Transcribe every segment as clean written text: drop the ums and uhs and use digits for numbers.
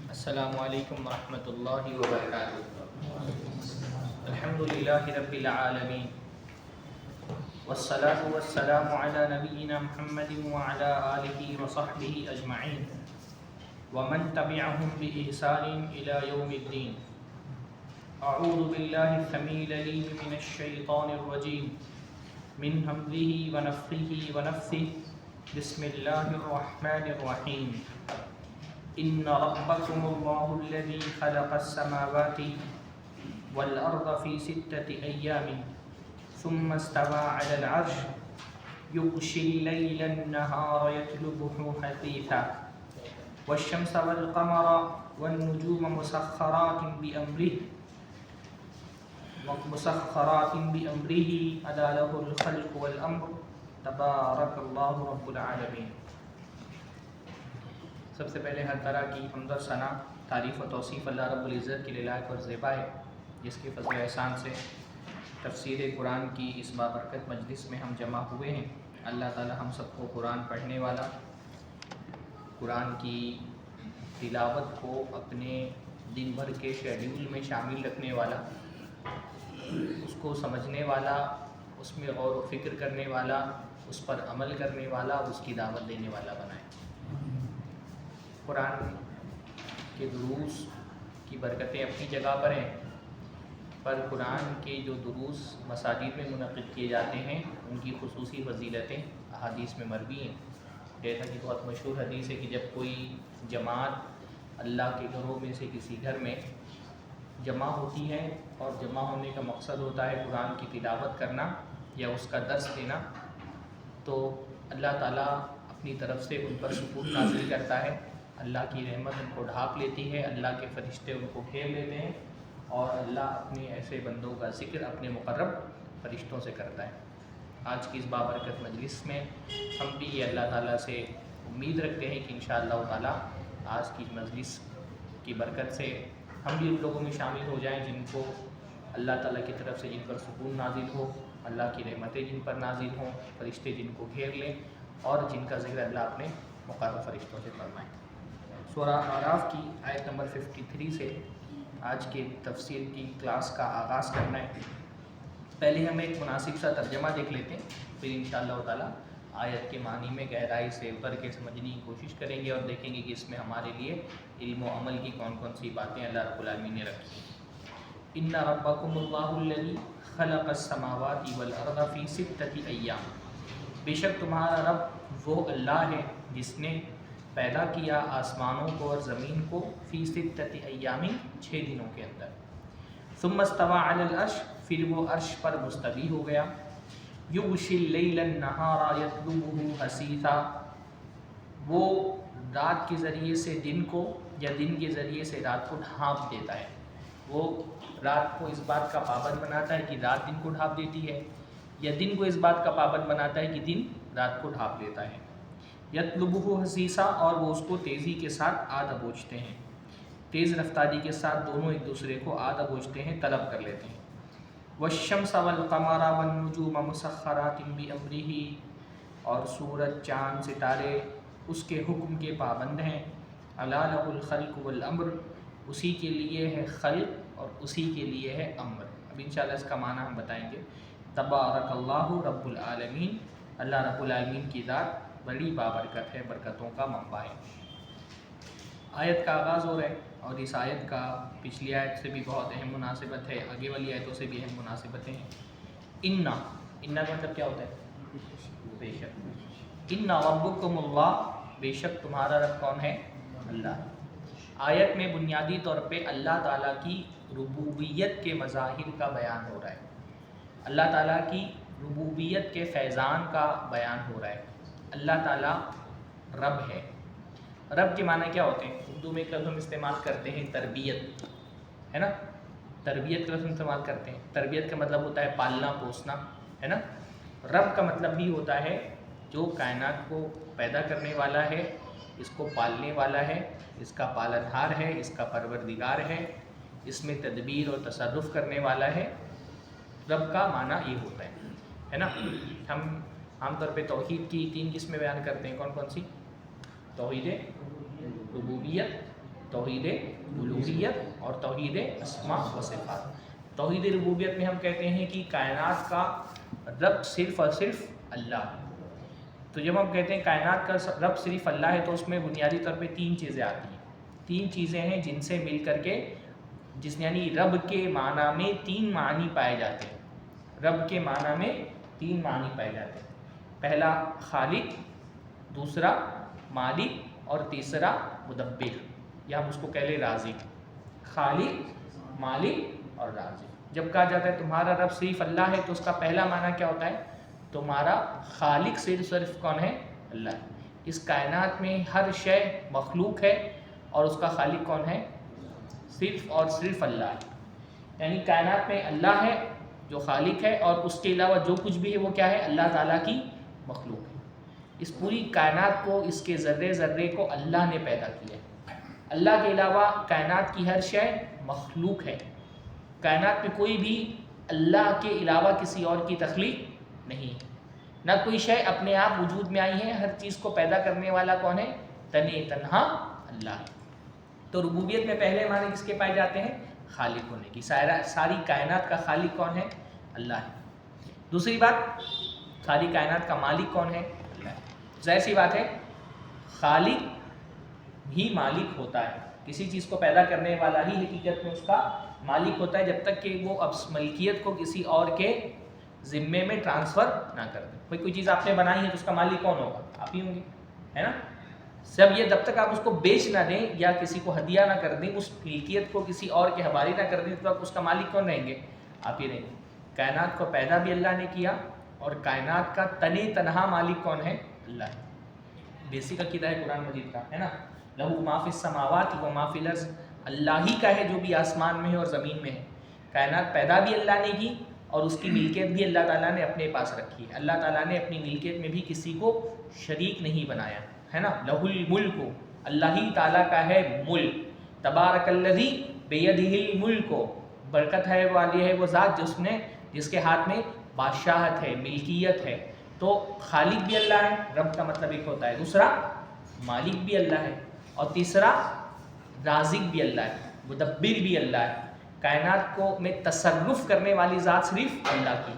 السلام علیکم ورحمۃ اللہ وبرکاتہ۔ الحمدللہ رب العالمین والصلاة والسلام علی نبینا محمد وعلی آلہ وصحبہ اجمعین ومن تبعہم بإحسان الی یوم الدین۔ اعوذ باللہ السمیع العلیم من الشیطان الرجیم من ہمزہ ونفخہ ونفثہ۔ بسم اللہ الرحمن الرحیم۔ ان ربکم اللہ الذی خلق السماوات والارض فی ستۃ ایام ثم استوى على العرش یغشی اللیل النہار یطلبہ حثیثا والشمس والقمر والنجوم مسخرات بأمرہ الا لہ الخلق والامر تبارک اللہ رب العالمین۔ سب سے پہلے ہر طرح کی حمد و ثنا، تعریف و توصیف اللہ رب العزت کے لیے لائق اور زیبا ہے، جس کے فضل و احسان سے تفسیر قرآن کی اس بابرکت مجلس میں ہم جمع ہوئے ہیں۔ اللہ تعالی ہم سب کو قرآن پڑھنے والا، قرآن کی تلاوت کو اپنے دن بھر کے شیڈیول میں شامل رکھنے والا، اس کو سمجھنے والا، اس میں غور و فکر کرنے والا، اس پر عمل کرنے والا اور اس کی دعوت دینے والا بنائے۔ قرآن کے دروس کی برکتیں اپنی جگہ پر ہیں، پر قرآن کے جو دروس مساجد میں منعقد کیے جاتے ہیں ان کی خصوصی فضیلتیں احادیث میں مروی ہیں۔ جیسا کہ بہت مشہور حدیث ہے کہ جب کوئی جماعت اللہ کے گھروں میں سے کسی گھر میں جمع ہوتی ہے اور جمع ہونے کا مقصد ہوتا ہے قرآن کی تلاوت کرنا یا اس کا درس دینا، تو اللہ تعالیٰ اپنی طرف سے ان پر سکون نازل کرتا ہے، اللہ کی رحمت ان کو ڈھانپ لیتی ہے، اللہ کے فرشتے ان کو گھیر لیتے ہیں اور اللہ اپنے ایسے بندوں کا ذکر اپنے مقرب فرشتوں سے کرتا ہے۔ آج کی اس بابرکت مجلس میں ہم بھی یہ اللہ تعالیٰ سے امید رکھتے ہیں کہ انشاءاللہ تعالیٰ آج کی مجلس کی برکت سے ہم بھی ان لوگوں میں شامل ہو جائیں جن کو اللہ تعالیٰ کی طرف سے جن پر سکون نازل ہو، اللہ کی رحمتیں جن پر نازل ہوں، فرشتے جن کو گھیر لیں اور جن کا ذکر اللہ اپنے مقرب فرشتوں سے فرمائیں۔ سورہ اعراف کی آیت نمبر 53 سے آج کے تفسیر کی کلاس کا آغاز کرنا ہے۔ پہلے ہم ایک مناسب سا ترجمہ دیکھ لیتے ہیں، پھر انشاءاللہ تعالیٰ آیت کے معنی میں گہرائی سے اتر کے سمجھنے کی کوشش کریں گے اور دیکھیں گے کہ اس میں ہمارے لیے علم و عمل کی کون کون سی باتیں اللہ رب العالمین نے رکھی ہیں۔ ان ربکم اللہ الذی خلق السماوات والارض فی ستۃ ایام۔ بے شک تمہارا رب وہ اللہ ہے جس نے پیدا کیا آسمانوں کو اور زمین کو فی ستۃ ایام 6 دنوں کے اندر۔ ثم استوى علی العرش، پھر وہ عرش پر مستوی ہو گیا۔ یغشی اللیل النہار یطلبہ حثیثا، وہ رات کے ذریعے سے دن کو یا دن کے ذریعے سے رات کو ڈھانپ دیتا ہے۔ وہ رات کو اس بات کا پابند بناتا ہے کہ رات دن کو ڈھانپ دیتی ہے، یا دن کو اس بات کا پابند بناتا ہے کہ دن رات کو ڈھانپ دیتا ہے۔ یطلبہ حثیثا، اور وہ اس کو تیزی کے ساتھ آ دبوچتے ہیں، تیز رفتاری کے ساتھ دونوں ایک دوسرے کو آ دبوچتے ہیں، طلب کر لیتے ہیں۔ والشمس والقمر والنجوم مسخرات بأمرہ، اور سورج چاند ستارے اس کے حکم کے پابند ہیں۔ الا لہ الخلق والامر، اسی کے لیے ہے خلق اور اسی کے لیے ہے امر۔ اب انشاءاللہ اس کا معنی ہم بتائیں گے۔ تبارک اللہ رب العالمین، اللہ رب العالمین کی ذات بڑی بابرکت ہے، برکتوں کا منبع ہے۔ آیت کا آغاز ہو رہا ہے اور اس آیت کا پچھلی آیت سے بھی بہت اہم مناسبت ہے، آگے والی آیتوں سے بھی اہم مناسبتیں ہیں۔ ان کا مطلب کیا ہوتا ہے؟ بے شک۔ ان ربکم اللہ، بے شک تمہارا رب کون ہے؟ اللہ۔ آیت میں بنیادی طور پہ اللہ تعالیٰ کی ربوبیت کے مظاہر کا بیان ہو رہا ہے، اللہ تعالیٰ کی ربوبیت کے فیضان کا بیان ہو رہا ہے۔ اللہ تعالیٰ رب ہے۔ رب کے معنی کیا ہوتے ہیں؟ اردو میں ایک لفظ ہم استعمال کرتے ہیں تربیت، ہے نا؟ تربیت کا لفظ استعمال کرتے ہیں۔ تربیت کا مطلب ہوتا ہے پالنا پوسنا، ہے نا؟ رب کا مطلب بھی ہوتا ہے جو کائنات کو پیدا کرنے والا ہے، اس کو پالنے والا ہے، اس کا پالنہار ہے، اس کا پروردگار ہے، اس میں تدبیر اور تصرف کرنے والا ہے۔ رب کا معنی یہ ہوتا ہے نا؟ ہم عام طور پہ توحید کی 3 قسمیں بیان کرتے ہیں، کون کون سی؟ توحید ربوبیت، توحید الوہیت اور توحید اسماء و صفات۔ توحید ربوبیت میں ہم کہتے ہیں کہ کائنات کا رب صرف اور صرف اللہ ہے۔ تو جب ہم کہتے ہیں کائنات کا رب صرف اللہ ہے تو اس میں بنیادی طور پہ تین چیزیں آتی ہیں۔ تین چیزیں ہیں جن سے مل کر کے یعنی رب کے معنی میں تین معنی پائے جاتے ہیں۔ رب کے معنی میں تین معنی پائے جاتے ہیں۔ پہلا خالق، دوسرا مالک اور تیسرا مدبر، یا ہم اس کو کہہ لیں رازق۔ خالق، مالک اور رازق۔ جب کہا جاتا ہے تمہارا رب صرف اللہ ہے تو اس کا پہلا معنی کیا ہوتا ہے؟ تمہارا خالق صرف کون ہے؟ اللہ ہے۔ اس کائنات میں ہر شے مخلوق ہے اور اس کا خالق کون ہے؟ صرف اور صرف اللہ ہے۔ یعنی کائنات میں اللہ ہے جو خالق ہے، اور اس کے علاوہ جو کچھ بھی ہے وہ کیا ہے؟ اللہ تعالیٰ کی مخلوق ہے۔ اس پوری کائنات کو، اس کے ذرے ذرے کو اللہ نے پیدا کیا ہے۔ اللہ کے علاوہ کائنات کی ہر شے مخلوق ہے۔ کائنات میں کوئی بھی اللہ کے علاوہ کسی اور کی تخلیق نہیں ہے، نہ کوئی شے اپنے آپ وجود میں آئی ہے۔ ہر چیز کو پیدا کرنے والا کون ہے؟ تنے تنہا اللہ ہے۔ تو ربوبیت میں پہلے معنی کس کے پائے جاتے ہیں؟ خالق ہونے کی۔ ساری کائنات کا خالق کون ہے؟ اللہ ہے۔ دوسری بات، ساری کائنات کا مالک کون ہے؟ اللہ ہے۔ ظاہر سی بات ہے خالق بھی مالک ہوتا ہے، کسی چیز کو پیدا کرنے والا ہی حقیقت میں اس کا مالک ہوتا ہے، جب تک کہ وہ اب ملکیت کو کسی اور کے ذمے میں ٹرانسفر نہ کر دیں۔ کوئی چیز آپ نے بنائی ہے تو اس کا مالک کون ہوگا؟ آپ ہی ہوں گے، ہے نا؟ سب یہ جب تک آپ اس کو بیچ نہ دیں یا کسی کو ہدیہ نہ کر دیں، اس ملکیت کو کسی اور کے حوالے نہ کر دیں، تو آپ اس کا مالک کون رہیں گے؟ آپ ہی رہیں گے۔ کائنات کو پیدا بھی اللہ نے کیا، اور کائنات کا تنے تنہا مالک کون ہے؟ اللہ ہے۔ بیسک عقیدہ ہے قرآن مجید کا، ہے نا؟ لہو ما فی السماوات و ما فی الارض، اللہ ہی کا ہے جو بھی آسمان میں ہے اور زمین میں ہے۔ کائنات پیدا بھی اللہ نے کی اور اس کی ملکیت بھی اللہ تعالیٰ نے اپنے پاس رکھی ہے۔ اللہ تعالیٰ نے اپنی ملکیت میں بھی کسی کو شریک نہیں بنایا، ہے نا؟ لہ الملک، اللہ ہی تعالیٰ کا ہے ملک۔ تبارک الذی بیدہ الملک، برکت ہے والی ہے وہ ذات جس کے ہاتھ میں بادشاہت ہے، ملکیت ہے۔ تو خالق بھی اللہ ہے، رب کا مطلب ایک ہوتا ہے، دوسرا مالک بھی اللہ ہے، اور تیسرا رازق بھی اللہ ہے، مدبر بھی اللہ ہے۔ کائنات کو میں تصرف کرنے والی ذات صرف اللہ کی۔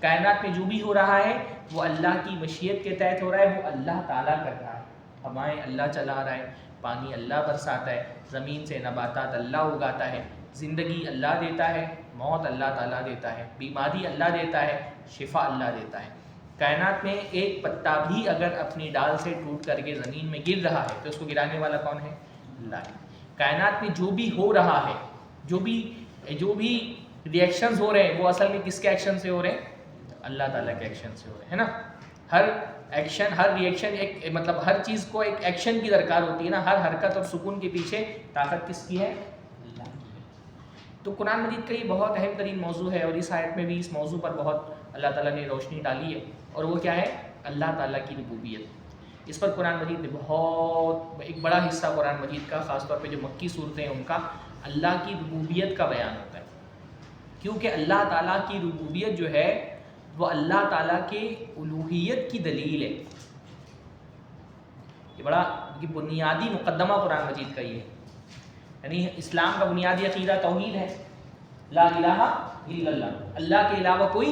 کائنات میں جو بھی ہو رہا ہے وہ اللہ کی مشیت کے تحت ہو رہا ہے، وہ اللہ تعالیٰ کر رہا ہے۔ ہوائیں اللہ چلا رہا ہے، پانی اللہ برساتا ہے، زمین سے نباتات اللہ اگاتا ہے، زندگی اللہ دیتا ہے، موت اللہ تعالیٰ دیتا ہے، بیماری اللہ دیتا ہے، شفا اللہ دیتا ہے۔ کائنات میں ایک پتا بھی اگر اپنی ڈال سے ٹوٹ کر کے زمین میں گر رہا ہے تو اس کو گرانے والا کون ہے؟ اللہ ہے۔ کائنات میں جو بھی ہو رہا ہے، جو بھی ریئیکشنز ہو رہے ہیں، وہ اصل میں کس کے ایکشن سے ہو رہے ہیں؟ اللہ تعالیٰ کے ایکشن سے ہو رہے ہیں، ہے نا؟ ہر ایکشن، ہر ریئیکشن ایک مطلب ہر چیز کو ایک ایکشن کی درکار ہوتی ہے نا۔ ہر حرکت اور سکون کے پیچھے طاقت کس کی ہے؟ اللہ کی ہے۔ تو قرآن مجید کا یہ بہت اہم ترین موضوع ہے، اور اس آیت میں بھی اس موضوع پر بہت اللہ تعالیٰ نے روشنی ڈالی ہے، اور وہ کیا ہے؟ اللہ تعالیٰ کی ربوبیت۔ اس پر قرآن مجید میں بہت ایک بڑا حصہ قرآن مجید کا، خاص طور پہ جو مکی صورتیں ہیں ان کا اللہ کی ربوبیت کا بیان ہوتا ہے، کیونکہ اللہ تعالیٰ کی ربوبیت جو ہے وہ اللہ تعالیٰ کے الوہیت کی دلیل ہے۔ یہ بڑا بنیادی مقدمہ قرآن مجید کا یہ ہے، یعنی اسلام کا بنیادی عقیدہ توحید ہے، لا الہ الا اللہ، اللہ کے علاوہ کوئی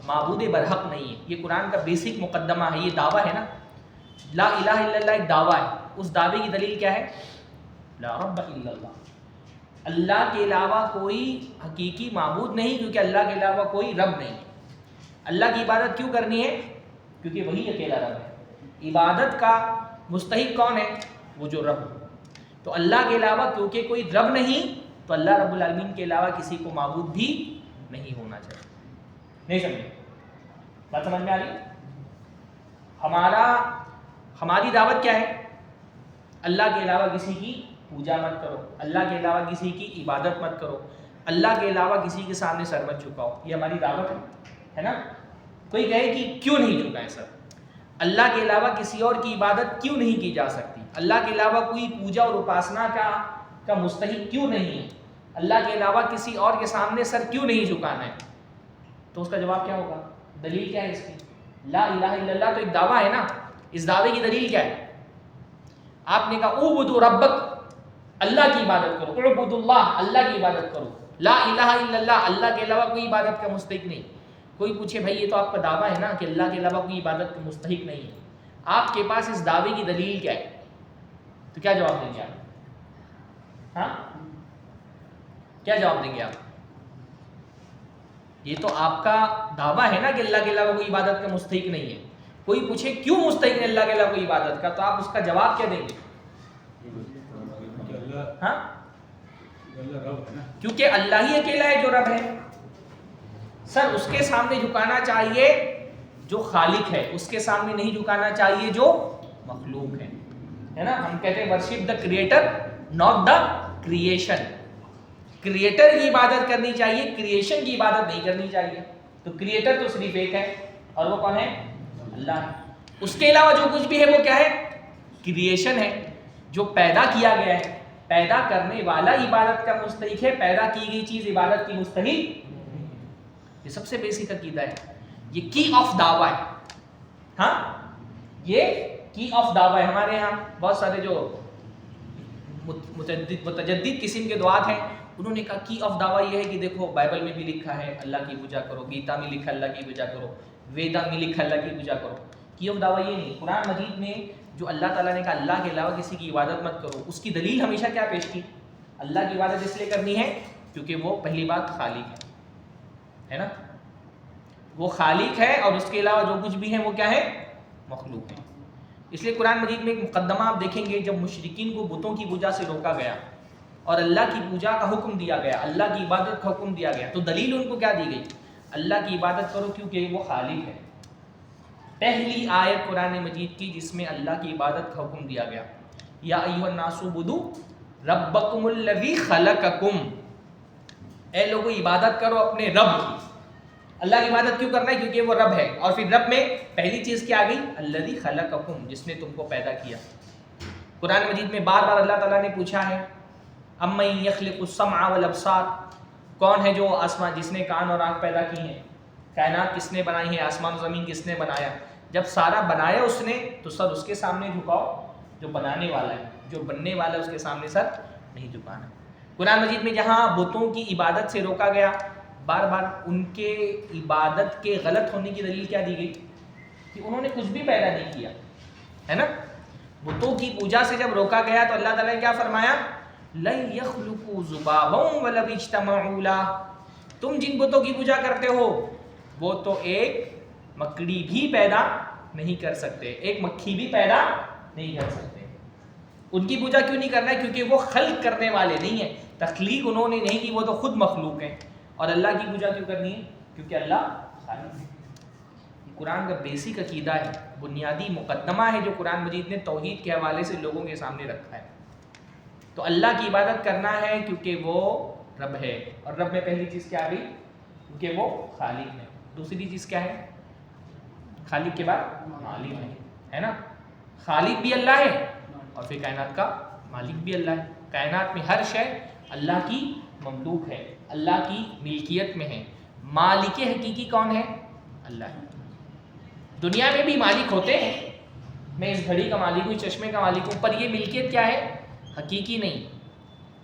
معبود برحق نہیں ہے۔ یہ قرآن کا بیسک مقدمہ ہے، یہ دعویٰ ہے نا۔ لا الہ الا اللہ ایک دعویٰ ہے، اس دعوے کی دلیل کیا ہے؟ لا رب الا اللہ، اللہ کے علاوہ کوئی حقیقی معبود نہیں، کیونکہ اللہ کے علاوہ کوئی رب نہیں ہے۔ اللہ کی عبادت کیوں کرنی ہے؟ کیونکہ وہی اکیلا رب ہے۔ عبادت کا مستحق کون ہے؟ وہ جو رب ہے۔ تو اللہ کے علاوہ کیونکہ کوئی رب نہیں، تو اللہ رب العالمین کے علاوہ کسی کو معبود بھی نہیں ہونا چاہیے۔ نہیں سمجھے؟ بات سمجھ میں آ رہی؟ ہماری دعوت کیا ہے؟ اللہ کے علاوہ کسی کی پوجا مت کرو، اللہ کے علاوہ کسی کی عبادت مت کرو، اللہ کے علاوہ کسی کے سامنے سر مت جھکاؤ۔ یہ ہماری دعوت ہے نا؟ کوئی کہے کہ کیوں نہیں جھکائیں سر؟ اللہ کے علاوہ کسی اور کی عبادت کیوں نہیں کی جا سکتی؟ اللہ کے علاوہ کوئی پوجا اور اپاسنا کا مستحق کیوں نہیں ہے؟ اللہ کے علاوہ کسی اور کے سامنے سر کیوں نہیں جھکانا ہے؟ تو اس کا جواب کیا ہوگا؟ دلیل کیا ہے اس کی؟ لا الہ الا اللہ تو ایک دعویٰ ہے نا، اس دعوے کی دلیل کیا ہے؟ آپ نے کہا اعبدوا ربک، اللہ کی عبادت کرو، اعبدوا اللہ، اللہ کی عبادت کرو، لا الہ الا اللہ، اللہ کے علاوہ کوئی عبادت کا مستحق نہیں۔ کوئی پوچھے بھائی یہ تو آپ کا دعویٰ ہے نا کہ اللہ کے علاوہ کوئی عبادت کا مستحق نہیں ہے، آپ کے پاس اس دعوے کی دلیل کیا ہے؟ تو کیا جواب دیں گے آپ؟ ہاں کیا جواب دیں گے آپ؟ یہ تو آپ کا دعویٰ ہے نا کہ اللہ کے علاوہ کوئی عبادت کا مستحق نہیں ہے۔ کوئی پوچھے کیوں مستحق ہے اللہ کے علاوہ کوئی عبادت کا، تو آپ اس کا جواب کیا دیں گے؟ ہاں کیونکہ اللہ ہی اکیلا ہے جو رب ہے۔ سر اس کے سامنے جھکانا چاہیے جو خالق ہے، اس کے سامنے نہیں جھکانا چاہیے جو مخلوق ہے نا۔ ہم کہتے ہیں worship the creator not the creation, creator کی عبادت کرنی چاہیے، کریشن کی عبادت نہیں کرنی چاہیے۔ تو کریٹر تو صرف ایک ہے اور وہ کون ہے؟ اللہ ہے۔ اس کے علاوہ جو کچھ بھی ہے وہ کیا ہے؟ کریشن ہے، جو پیدا کیا گیا ہے۔ پیدا کرنے والا عبادت کا مستحق ہے، پیدا کی گئی چیز عبادت کی مستحق۔ یہ سب سے بیسک عقیدہ ہے، یہ کی آف دعویٰ ہے۔ ہاں یہ کی آف دعویٰ ہے۔ ہمارے یہاں بہت سارے جو متجدد قسم کے دعات ہیں، انہوں نے کہا کی آف دعویٰ یہ ہے کہ دیکھو بائبل میں بھی لکھا ہے اللہ کی پوجا کرو، گیتا میں لکھا اللہ کی پوجا کرو، ویدا میں لکھا اللہ کی پوجا کرو۔ کی آف دعویٰ یہ نہیں۔ قرآن مجید میں جو اللہ تعالیٰ نے کہا اللہ کے علاوہ کسی کی عبادت مت کرو، اس کی دلیل ہمیشہ کیا پیش کی؟ اللہ کی عبادت اس لیے کرنی ہے کیونکہ وہ پہلی بات خالق ہے نا، وہ خالق ہے، اور اس کے علاوہ جو کچھ بھی ہے وہ کیا ہے؟ مخلوق ہے۔ اس لیے قرآن مجید میں ایک مقدمہ آپ دیکھیں گے، جب مشرکین کو بتوں کی پوجا سے روکا گیا اور اللہ کی پوجا کا حکم دیا گیا، اللہ کی عبادت کا حکم دیا گیا، تو دلیل ان کو کیا دی گئی؟ اللہ کی عبادت کرو کیونکہ وہ خالق ہے۔ پہلی آیت قرآن مجید کی جس میں اللہ کی عبادت کا حکم دیا گیا، یا ایھا الناس اعبدوا ربکم الذی خلقکم، اے لوگوں عبادت کرو اپنے رب کی۔ اللہ کی عبادت کیوں کرنا ہے؟ کیونکہ وہ رب ہے، اور پھر رب میں پہلی چیز کیا آ گئی؟ الذی خلقکم، جس نے تم کو پیدا کیا۔ قرآن مجید میں بار بار اللہ تعالیٰ نے پوچھا ہے امن یخلق السمع والابصار، کون ہے جو آسمان، جس نے کان اور آنکھ پیدا کی ہیں، کائنات کس نے بنائی ہے، آسمان و زمین کس نے بنایا۔ جب سارا بنایا اس نے تو سر اس کے سامنے جھکاؤ، جو بنانے والا ہے، جو بننے والا ہے اس کے سامنے سر نہیں جھکانا۔ قرآن مجید میں جہاں بتوں کی عبادت سے روکا گیا، بار بار ان کے عبادت کے غلط ہونے کی دلیل کیا دی گئی؟ کہ انہوں نے کچھ بھی پیدا نہیں کیا ہے نا۔ بتوں کی پوجا سے جب روکا گیا تو اللہ تعالیٰ نے کیا فرمایا؟ لن یخلقوا ذبابا ولو اجتمعوا لہ، تم جن بتوں کی پوجا کرتے ہو وہ تو ایک مکڑی بھی پیدا نہیں کر سکتے، ایک مکھی بھی پیدا نہیں کر سکتے۔ ان کی پوجا کیوں نہیں کرنا ہے؟ کیونکہ وہ خلق کرنے والے نہیں ہیں، تخلیق انہوں نے نہیں کی، وہ تو خود مخلوق ہیں۔ اور اللہ کی پوجا کیوں کرنی ہے؟ کیونکہ اللہ خالق ہے۔ قرآن کا بیسک عقیدہ ہے، بنیادی مقدمہ ہے جو قرآن مجید نے توحید کے حوالے سے لوگوں کے سامنے رکھا ہے۔ تو اللہ کی عبادت کرنا ہے کیونکہ وہ رب ہے، اور رب میں پہلی چیز کیا آ گئی؟ کیونکہ وہ خالق ہے۔ دوسری چیز کیا ہے؟ خالق کے بعد مالک ہے نا۔ خالق بھی اللہ ہے اور پھر کائنات کا مالک بھی اللہ ہے۔ کائنات میں ہر شے اللہ کی مملوک ہے، اللہ کی ملکیت میں ہے۔ مالک حقیقی کون ہے؟ اللہ ہے۔ دنیا میں بھی مالک ہوتے ہیں، میں اس گھڑی کا مالک ہوں، چشمے کا مالک ہوں، پر یہ ملکیت کیا ہے؟ حقیقی نہیں۔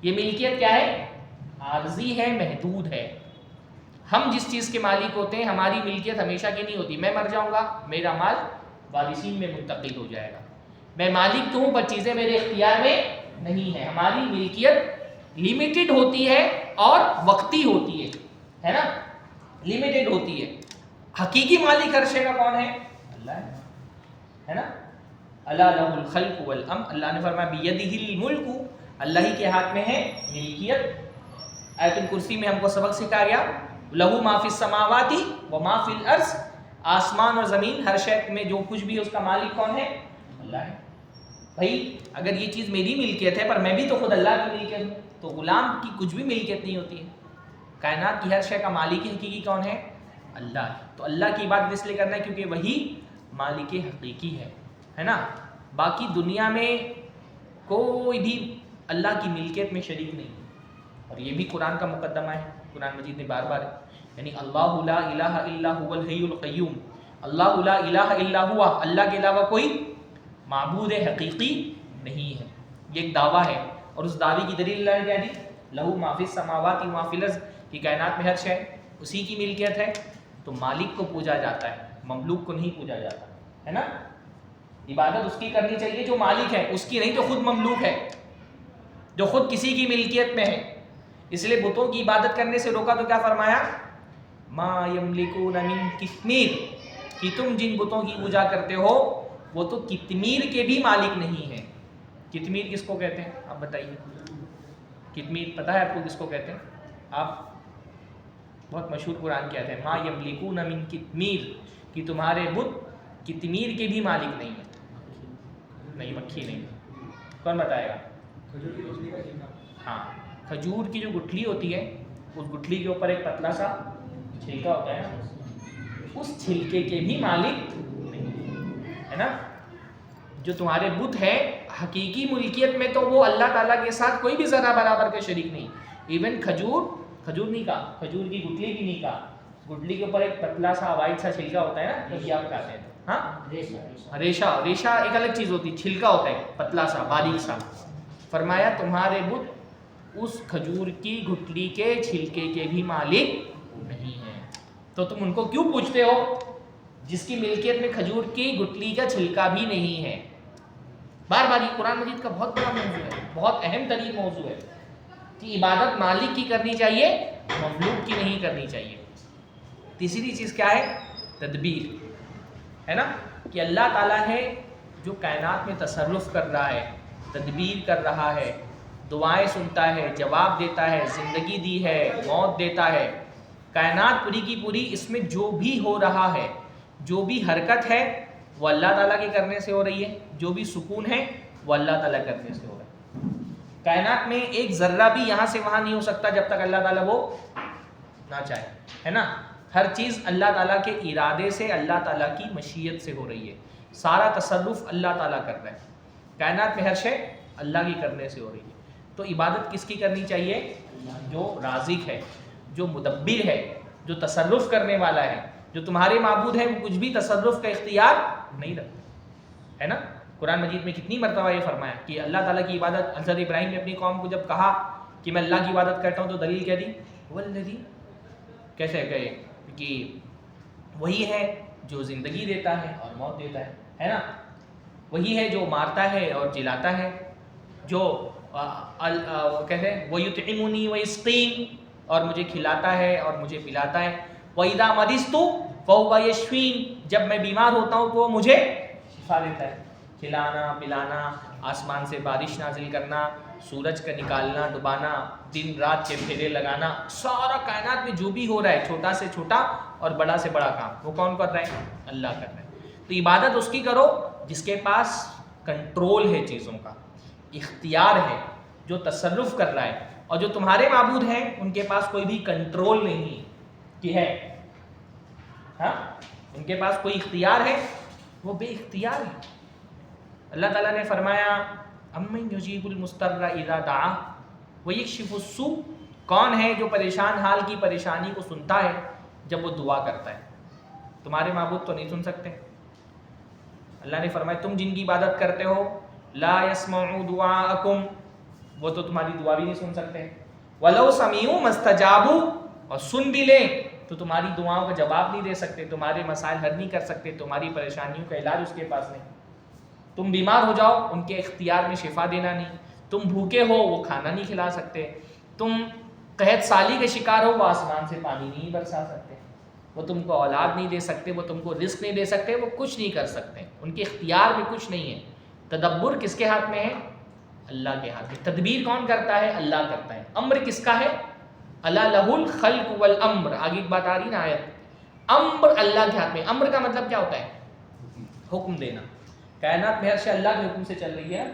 یہ ملکیت کیا ہے؟ عارضی ہے، محدود ہے۔ ہم جس چیز کے مالک ہوتے ہیں ہماری ملکیت ہمیشہ کی نہیں ہوتی۔ میں مر جاؤں گا، میرا مال وارثین میں منتقل ہو جائے گا۔ میں مالک تو ہوں پر چیزیں میرے اختیار میں نہیں ہیں۔ ہماری ملکیت لمیٹڈ ہوتی ہے اور وقتی ہوتی ہے نا، لمیٹڈ ہوتی ہے۔ حقیقی مالک ہر شے کا کون ہے؟ اللہ ہے نا۔ الا لہ الخلق والامر، اللہ نے فرمایا بیدہ الملک، اللہ ہی کے ہاتھ میں ہے ملکیت۔ آیت الکرسی میں ہم کو سبق سکھایا گیا لہو ما فی السماوات و ما فی الارض، آسمان اور زمین ہر شے میں جو کچھ بھی ہے اس کا مالک کون ہے؟ اللہ ہے۔ بھائی اگر یہ چیز میری ملکیت ہے پر میں بھی تو خود اللہ کی ملکیت ہوں، تو غلام کی کچھ بھی ملکیت نہیں ہوتی ہے۔ کائنات کی ہر شے کا مالک حقیقی کون ہے؟ اللہ ہے۔ تو اللہ کی عبادت اس لیے کرنا ہے کیونکہ وہی مالک حقیقی ہے نا۔ باقی دنیا میں کوئی بھی اللہ کی ملکیت میں شریک نہیں، اور یہ بھی قرآن کا مقدمہ ہے۔ قرآن مجید نے بار بار یعنی اللہ لا الہ الا هو الحی القیوم، اللہ لا الہ الا ہوا، اللہ کے علاوہ کوئی معبود حقیقی نہیں ہے. یہ ایک دعویٰ ہے اور اس دعوے کی دلیل اللہ نے کیا دی؟ لہو ما فی السماوات و ما فی الارض، کہ کائنات میں ہر شے اسی کی ملکیت ہے. تو مالک کو پوجا جاتا ہے، مملوک کو نہیں پوجا جاتا ہے نا. عبادت اس کی کرنی چاہیے جو مالک ہے، اس کی نہیں جو خود مملوک ہے، جو خود کسی کی ملکیت میں ہے. اس لیے بتوں کی عبادت کرنے سے روکا تو کیا فرمایا؟ ما یملکون من قطمیر، کہ تم جن بتوں کی پوجا کرتے ہو وہ تو قطمیر کے بھی مالک نہیں ہیں. قطمیر کس کو کہتے ہیں آپ بتائیے؟ قطمیر پتہ ہے آپ کو کس کو کہتے ہیں؟ آپ بہت مشہور قرآن کی آیت ہے ما یملکون من قطمیر، کہ تمہارے بت قطمیر کے بھی مالک نہیں ہیں. نہیں، مکھی نہیں. کون بتائے گا؟ ہاں، کھجور کی جو گٹھلی ہوتی ہے اس گٹھلی کے اوپر ایک پتلا سا چھلکا ہوتا ہے نا، اس چھلکے کے بھی مالک نہیں ہے نا. جو تمہارے بت ہے حقیقی ملکیت میں تو وہ اللہ تعالیٰ کے ساتھ کوئی بھی ذرہ برابر کے شریک نہیں. ایون کھجور نہیں کہا، کھجور کی گٹھلی بھی نہیں کہا. گٹھلی کے اوپر ایک پتلا سا وائٹ سا چھلکا ہوتا ہے نا، جو آپ کہتے ہیں. ہاں، ریشہ ایک الگ چیز ہوتی ہے، چھلکا ہوتا ہے پتلا سا باریک سا. فرمایا تمہارے بت اس کھجور کی گٹھلی کے چھلکے کے بھی مالک نہیں ہیں. تو تم ان کو کیوں پوچھتے ہو جس کی ملکیت میں کھجور کی گٹھلی کا چھلکا بھی نہیں ہے؟ بار بار یہ قرآن مجید کا بہت بڑا موضوع ہے، بہت اہم ترین موضوع ہے کہ عبادت مالک کی کرنی چاہیے، مملوک کی نہیں کرنی چاہیے. تیسری چیز کیا ہے؟ تدبیر ہے نا، کہ اللہ تعالیٰ ہے جو کائنات میں تصرف کر رہا ہے، تدبیر کر رہا ہے، دعائیں سنتا ہے، جواب دیتا ہے، زندگی دی ہے، موت دیتا ہے. کائنات پوری کی پوری اس میں جو بھی ہو رہا ہے، جو بھی حرکت ہے وہ اللہ تعالیٰ کے کرنے سے ہو رہی ہے، جو بھی سکون ہے وہ اللہ تعالیٰ کرنے سے ہو رہا ہے. کائنات میں ایک ذرہ بھی یہاں سے وہاں نہیں ہو سکتا جب تک اللہ تعالیٰ وہ نہ چاہے، ہے نا. ہر چیز اللہ تعالیٰ کے ارادے سے، اللہ تعالیٰ کی مشیت سے ہو رہی ہے. سارا تصرف اللہ تعالیٰ کر رہا ہے. کائنات میں ہر شے اللہ کی کرنے سے ہو رہی ہے. تو عبادت کس کی کرنی چاہیے؟ جو رازق ہے، جو مدبر ہے، جو تصرف کرنے والا ہے. جو تمہارے معبود ہے وہ کچھ بھی تصرف کا اختیار نہیں رکھتا ہے نا. قرآن مجید میں کتنی مرتبہ یہ فرمایا کہ اللہ تعالیٰ کی عبادت. حضرت ابراہیم نے اپنی قوم کو جب کہا کہ میں اللہ کی عبادت کرتا ہوں تو دلیل کیا دی؟ والذی، کیسے کہے کہ وہی ہے جو زندگی دیتا ہے اور موت دیتا ہے نا. وہی ہے جو مارتا ہے اور جلاتا ہے، جو کہتے ہیں وَيُطْعِمُنِي وَيَسْقِينِ، اور مجھے کھلاتا ہے اور مجھے پلاتا ہے. وَإِذَا مَرِضْتُ فَهُوَ يَشْفِينِ، جب میں بیمار ہوتا ہوں تو وہ مجھے شفا دیتا ہے. کھلانا، پلانا، آسمان سے بارش نازل کرنا، سورج کا نکالنا ڈبانا، دن رات کے پھیرے لگانا، سارا کائنات میں جو بھی ہو رہا ہے چھوٹا سے چھوٹا اور بڑا سے بڑا کام وہ کون کر رہا ہے؟ اللہ کر رہا ہے. تو عبادت اس کی کرو جس کے پاس کنٹرول ہے چیزوں کا، اختیار ہے، جو تصرف کر رہا ہے. اور جو تمہارے معبود ہیں ان کے پاس کوئی بھی کنٹرول نہیں کہ ہے، ہاں ان کے پاس کوئی اختیار ہے، وہ بے اختیار ہے. اللہ تعالیٰ نے فرمایا امن یجیب المضطر اذا دعاہ ویکشف السوء، کون ہے جو پریشان حال کی پریشانی کو سنتا ہے جب وہ دعا کرتا ہے. تمہارے معبود تو نہیں سن سکتے. اللہ نے فرمایا تم جن کی عبادت کرتے ہو لا يسمعوا دعاءکم، وہ تو تمہاری دعا بھی نہیں سن سکتے. ولو سمعوا ما استجابوا، اور سن بھی لیں تو تمہاری دعاؤں کا جواب نہیں دے سکتے، تمہارے مسائل حل نہیں کر سکتے، تمہاری پریشانیوں کا علاج اس کے پاس نہیں. تم بیمار ہو جاؤ ان کے اختیار میں شفا دینا نہیں. تم بھوکے ہو وہ کھانا نہیں کھلا سکتے. تم قحط سالی کے شکار ہو وہ آسمان سے پانی نہیں برسا سکتے. وہ تم کو اولاد نہیں دے سکتے، وہ تم کو رزق نہیں دے سکتے، وہ کچھ نہیں کر سکتے. ان کے اختیار میں کچھ نہیں ہے. تدبر کس کے ہاتھ میں ہے؟ اللہ کے ہاتھ میں. تدبیر کون کرتا ہے؟ اللہ کرتا ہے. امر کس کا ہے؟ الا لہ الخلق والامر. آگے ایک بات آ رہی نا آیت، امر اللہ کے ہاتھ میں. امر کا مطلب کیا ہوتا ہے؟ حکم دینا. کائنات میں ہر شے اللہ کے حکم سے چل رہی ہے.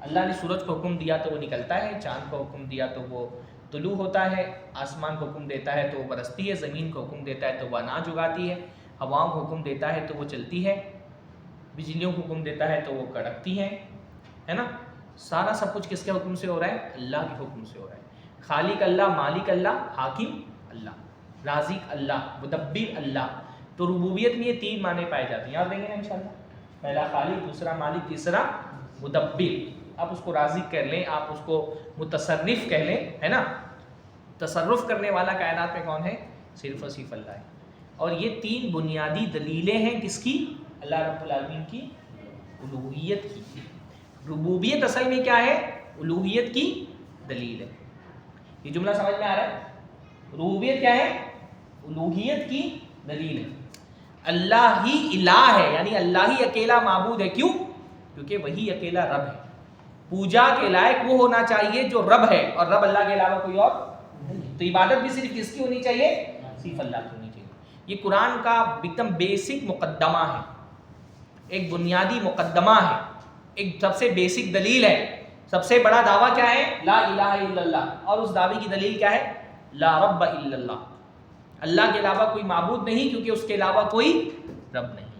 اللہ نے سورج کو حکم دیا تو وہ نکلتا ہے، چاند کو حکم دیا تو وہ طلوع ہوتا ہے، آسمان کو حکم دیتا ہے تو وہ برستی ہے، زمین کو حکم دیتا ہے تو وہ اناج اگاتی ہے، ہواؤں کو حکم دیتا ہے تو وہ چلتی ہے، بجلیوں کو حکم دیتا ہے تو وہ کڑکتی ہیں، ہے نا. سارا سب کچھ کس کے حکم سے ہو رہا ہے؟ اللہ کے حکم سے ہو رہا ہے. خالق اللہ، مالک اللہ، حاکم اللہ، رازق اللہ، مدبر اللہ. تو ربوبیت میں یہ تین معنی پائے جاتے ہیں، یاد رہیں گے انشاءاللہ. پہلا خالق، دوسرا مالک، تیسرا مدبر، آپ اس کو رازق کہہ لیں، آپ اس کو متصرف کہہ لیں، ہے نا. تصرف کرنے والا کائنات میں کون ہے؟ صرف اور صرف اللہ ہے. اور یہ تین بنیادی دلیلیں ہیں کس کی؟ اللہ رب العالمین کی الوہیت کی. ربوبیت اصل میں کیا ہے؟ الوہیت کی دلیل ہے. یہ جملہ سمجھ میں آ رہا ہے؟ ربوبیت کیا ہے؟ الوہیت کی دلیل ہے. اللہ ہی الہ ہے، یعنی اللہ ہی اکیلا معبود ہے. کیوں؟ کیونکہ وہی اکیلا رب ہے. پوجا کے لائق وہ ہونا چاہیے جو رب ہے، اور رب اللہ کے علاوہ کوئی اور نہیں. تو عبادت بھی صرف کس کی ہونی چاہیے؟ صرف اللہ کی ہونی چاہیے. یہ قرآن کا ایک دم بیسک مقدمہ ہے، ایک بنیادی مقدمہ ہے، ایک سب سے بیسک دلیل ہے. سب سے بڑا دعویٰ کیا ہے؟ لا الہ الا اللہ. اور اس دعوے کی دلیل کیا ہے؟ لا رب الا اللہ. اللہ کے علاوہ کوئی معبود نہیں، کیونکہ اس کے علاوہ کوئی رب نہیں.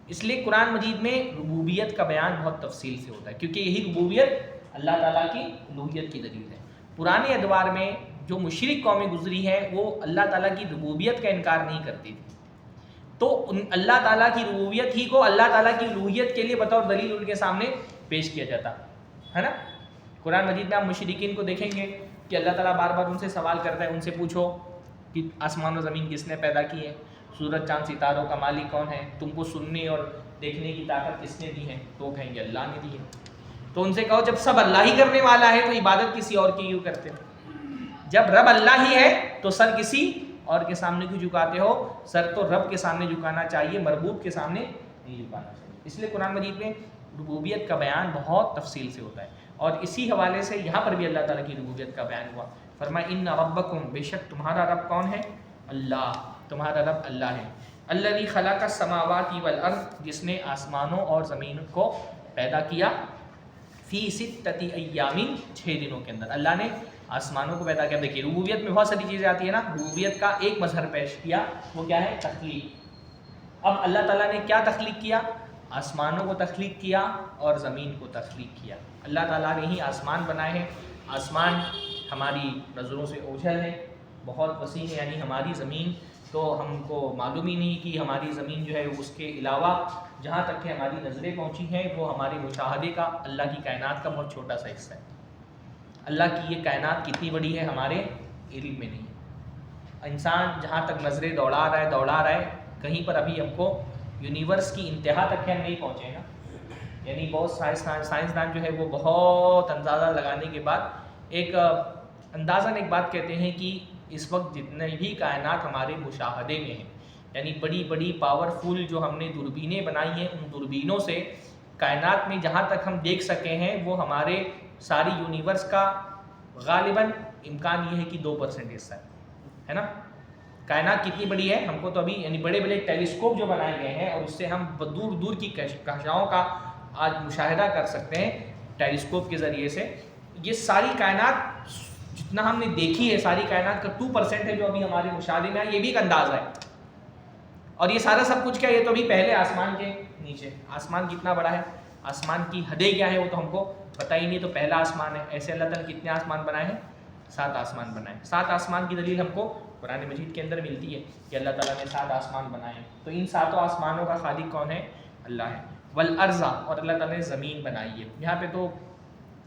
اس لیے قرآن مجید میں ربوبیت کا بیان بہت تفصیل سے ہوتا ہے، کیونکہ یہی ربوبیت اللہ تعالیٰ کی الوہیت کی دلیل ہے. پرانے ادوار میں جو مشرک قومیں گزری ہیں وہ اللہ تعالیٰ کی ربوبیت کا انکار نہیں کرتی تھی، تو اللہ تعالیٰ کی ربوبیت ہی کو اللہ تعالیٰ کی الوہیت کے لیے بطور دلیل ان کے سامنے پیش کیا جاتا ہے نا. قرآن مجید میں آپ مشرکین کو دیکھیں گے کہ اللہ تعالیٰ بار بار ان سے سوال کرتا ہے، ان سے پوچھو کہ آسمان و زمین کس نے پیدا کی ہے، سورج چاند ستاروں کا مالک کون ہے، تم کو سننے اور دیکھنے کی طاقت کس نے دی ہے؟ تو وہ کہیں گے اللہ نے دی ہے. تو ان سے کہو جب سب اللہ ہی کرنے والا ہے تو عبادت کسی اور کی کیوں کرتے ہو؟ جب رب اللہ ہی ہے تو سر کسی اور کے سامنے کیوں جھکاتے ہو؟ سر تو رب کے سامنے جھکانا چاہیے، مربوب کے سامنے نہیں جھکانا چاہیے. اس لیے قرآن مجید میں ربوبیت کا بیان بہت تفصیل سے ہوتا ہے، اور اسی حوالے سے یہاں پر بھی اللہ تعالیٰ کی ربوبیت کا بیان ہوا. فرمایا ان ربکم، بے شک تمہارا رب کون ہے؟ اللہ. تمہارا رب اللہ ہے. الذی خلق السماوات والارض، جس نے آسمانوں اور زمین کو پیدا کیا. فی ستۃ ایام، 6 دنوں کے اندر اللہ نے آسمانوں کو پیدا کیا. دیکھیے ربوبیت میں بہت ساری چیزیں آتی ہیں نا. ربوبیت کا ایک مظہر پیش کیا، وہ کیا ہے؟ تخلیق. اب اللہ تعالیٰ نے کیا تخلیق کیا؟ آسمانوں کو تخلیق کیا اور زمین کو تخلیق کیا. اللہ تعالیٰ نے ہی آسمان بنائے ہیں. آسمان ہماری نظروں سے اوجھل ہے، بہت وسیع ہے، یعنی ہماری زمین تو ہم کو معلوم ہی نہیں کہ ہماری زمین جو ہے اس کے علاوہ جہاں تک کہ ہماری نظریں پہنچی ہیں وہ ہمارے مشاہدے کا، اللہ کی کائنات کا بہت چھوٹا سا حصہ ہے. اللہ کی یہ کائنات کتنی بڑی ہے ہمارے علم میں نہیں. انسان جہاں تک نظریں دوڑا رہا ہے، کہیں پر ابھی ہم کو یونیورس کی انتہا تک ہم نہیں پہنچے نا. یعنی بہت سائنسدان جو ہے وہ بہت اندازہ لگانے کے بعد ایک اندازاً ایک بات کہتے ہیں کہ اس وقت جتنے بھی کائنات ہمارے مشاہدے میں ہیں، یعنی بڑی بڑی پاورفل جو ہم نے دوربینیں بنائی ہیں، ان دوربینوں سے کائنات میں جہاں تک ہم دیکھ سکے ہیں وہ ہمارے ساری یونیورس کا غالباً امکان یہ ہے کہ 2% حصہ ہے نا. کائنات کتنی بڑی ہے ہم کو تو ابھی، یعنی بڑے بڑے ٹیلیسکوپ جو بنائے گئے ہیں اور اس سے ہم دور دور کی کہکشاؤں کا آج مشاہدہ کر سکتے ہیں ٹیلیسکوپ کے ذریعے سے. یہ ساری کائنات جتنا ہم نے دیکھی ہے، ساری کائنات کا 2% ہے جو ابھی ہمارے مشاہدے میں ہے. یہ بھی ایک اندازہ ہے. اور یہ سارا سب کچھ کیا؟ یہ تو ابھی پہلے آسمان کے نیچے. آسمان کتنا بڑا ہے، آسمان کی حدیں کیا ہے وہ تو ہم کو پتہ ہی نہیں. تو پہلا آسمان ہے. ایسے اللہ تعالیٰ نے کتنے آسمان بنائے ہیں؟ 7 آسمان بنائے. 7 آسمان کی دلیل ہم کو قرآن مجید کے اندر ملتی ہے کہ اللہ تعالیٰ نے 7 آسمان بنائے ہیں. تو ان 7 آسمانوں کا خالق کون ہے؟ اللہ ہے. والارض، اور اللہ تعالیٰ نے زمین بنائی ہے. یہاں پہ تو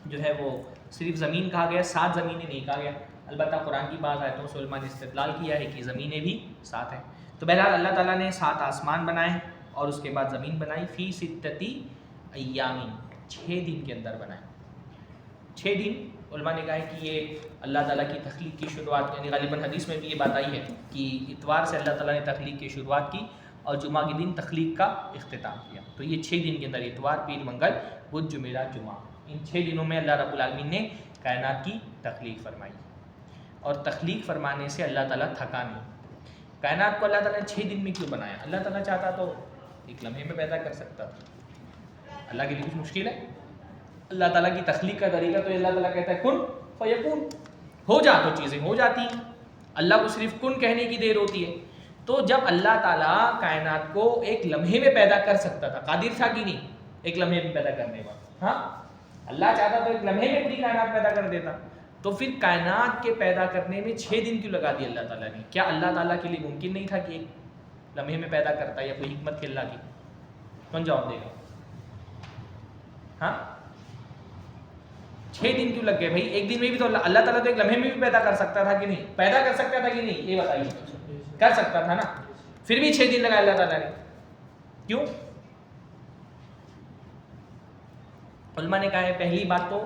جو ہے وہ صرف زمین کہا گیا، 7 زمینیں نہیں کہا گیا. البتہ قرآن کی بعض آیتوں سے علماء نے استدلال کیا ہے کہ زمینیں بھی 7 ہیں. تو بہرحال اللہ تعالیٰ نے 7 آسمان بنائے ہیں اور اس کے بعد زمین بنائی. فی ستۃ ایام، 6 دن کے اندر بنائے. 6 دن علماء نے کہا ہے کہ یہ اللہ تعالیٰ کی تخلیق کی شروعات، یعنی غالباً حدیث میں بھی یہ بات آئی ہے کہ اتوار سے اللہ تعالیٰ نے تخلیق کی شروعات کی اور جمعہ کے دن تخلیق کا اختتام کیا. تو یہ 6 دن کے اندر اتوار، پیر، منگل، بدھ، جمعرات، جمعہ، ان 6 دنوں میں اللہ رب العالمین نے کائنات کی تخلیق فرمائی. اور تخلیق فرمانے سے اللہ تعالیٰ تھکا نہیں. کائنات کو اللہ تعالیٰ نے 6 دن میں کیوں بنایا؟ اللہ تعالیٰ چاہتا تو ایک لمحے میں پیدا کر سکتا تھا. اللہ کے لیے کچھ مشکل ہے؟ اللہ تعالیٰ کی تخلیق کا طریقہ تو اللہ تعالیٰ کہتا ہے کن فیکون، ہو جا تو چیزیں ہو جاتی ہیں. اللہ کو صرف کن کہنے کی دیر ہوتی ہے. تو جب اللہ تعالیٰ کائنات کو ایک لمحے میں پیدا کر سکتا تھا، قادر تھا کہ نہیں ایک لمحے میں پیدا کرنے والا؟ ہاں، اللہ چاہتا تو ایک لمحے میں پوری کائنات پیدا کر دیتا. تو پھر کائنات کے پیدا کرنے میں 6 دن کیوں لگا دی اللہ تعالیٰ نے؟ کیا اللہ تعالیٰ کے لیے ممکن نہیں تھا کہ ایک لمحے میں پیدا کرتا، یا کوئی حکمت تھی اللہ کی؟ کون جواب دے گا؟ ہاں 6 دن کیوں لگ گئے بھائی؟ ایک دن میں بھی تو اللہ تعالیٰ تو ایک لمحے میں بھی پیدا کر سکتا تھا کہ نہیں؟ پیدا کر سکتا تھا کہ نہیں؟ یہ بتائیے، کر سکتا تھا نا، پھر بھی 6 دن لگا اللہ تعالیٰ نے، کیوں؟ علماء نے کہا ہے پہلی بات تو